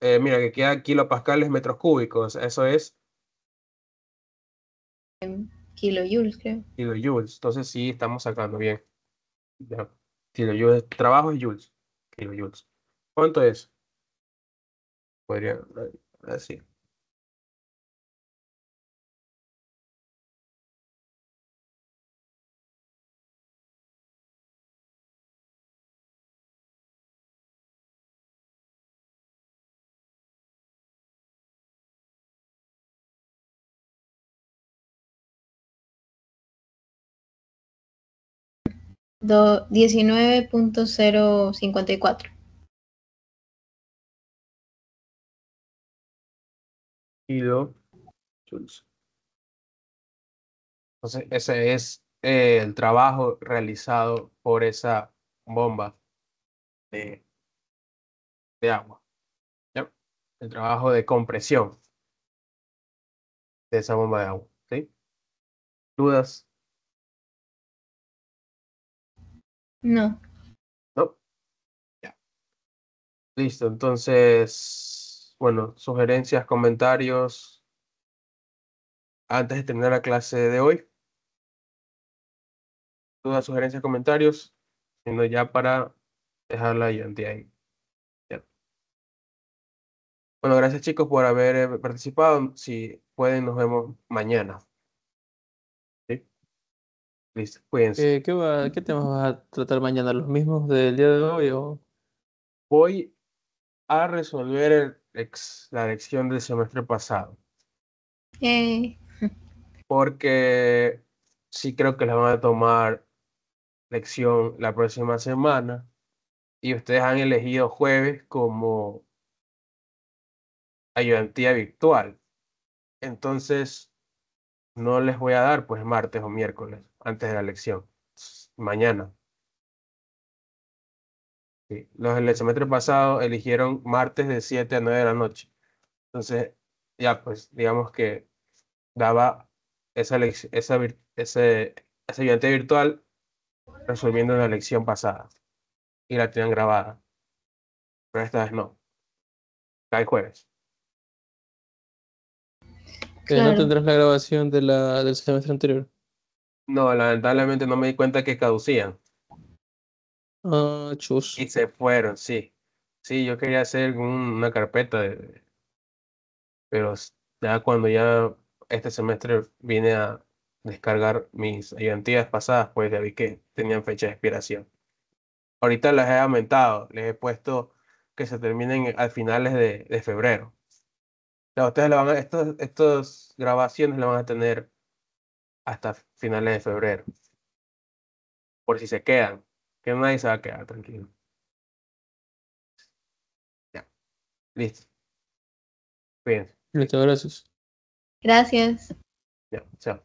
Mira, que queda kilopascales metros cúbicos. Eso es Kilojoules, creo. kilojoules. Entonces sí, estamos sacando bien. Ya. Kilojoules. Trabajo es joules. Kilojoules. ¿Cuánto es? Podría decir. Do 19.054. Kilojoules. Entonces, ese es el trabajo realizado por esa bomba de, de agua. ¿Ya? El trabajo de compresión de esa bomba de agua. ¿Sí? ¿Dudas? No. ¿No? Ya. Listo. Entonces, bueno, sugerencias, comentarios antes de terminar la clase de hoy. dudas, sugerencias, comentarios, sino ya para dejar la ayudantía ahí. Ya. Bueno, gracias chicos por haber participado. Si pueden, nos vemos mañana. ¿Sí? Listo, cuídense. ¿Qué temas vas a tratar mañana? ¿Los mismos del día de hoy o...? Voy a resolver la lección del semestre pasado, Eh, porque sí creo que la van a tomar lección la próxima semana y ustedes han elegido jueves como ayudantía virtual. Entonces, no les voy a dar pues martes o miércoles antes de la lección. Mañana. Sí. Los del semestre pasado eligieron martes de 7 a 9 de la noche. Entonces, ya pues, digamos que daba esa ayudantía virtual resolviendo la lección pasada y la tenían grabada. Pero esta vez no. Cae jueves. ¿No claro, tendrás la grabación del semestre anterior? No, lamentablemente no me di cuenta que caducían. Ah, chus. Y se fueron, sí. Sí, yo quería hacer una carpeta, pero ya cuando ya este semestre vine a descargar mis ayudantías pasadas, pues ya vi que tenían fecha de expiración. Ahorita las he aumentado, les he puesto que se terminen a finales de febrero. O sea, ustedes estos grabaciones las van a tener hasta finales de febrero, por si se quedan, que nadie se va a quedar, tranquilo. Ya, listo. Bien, Listo, gracias. gracias. ya, chao.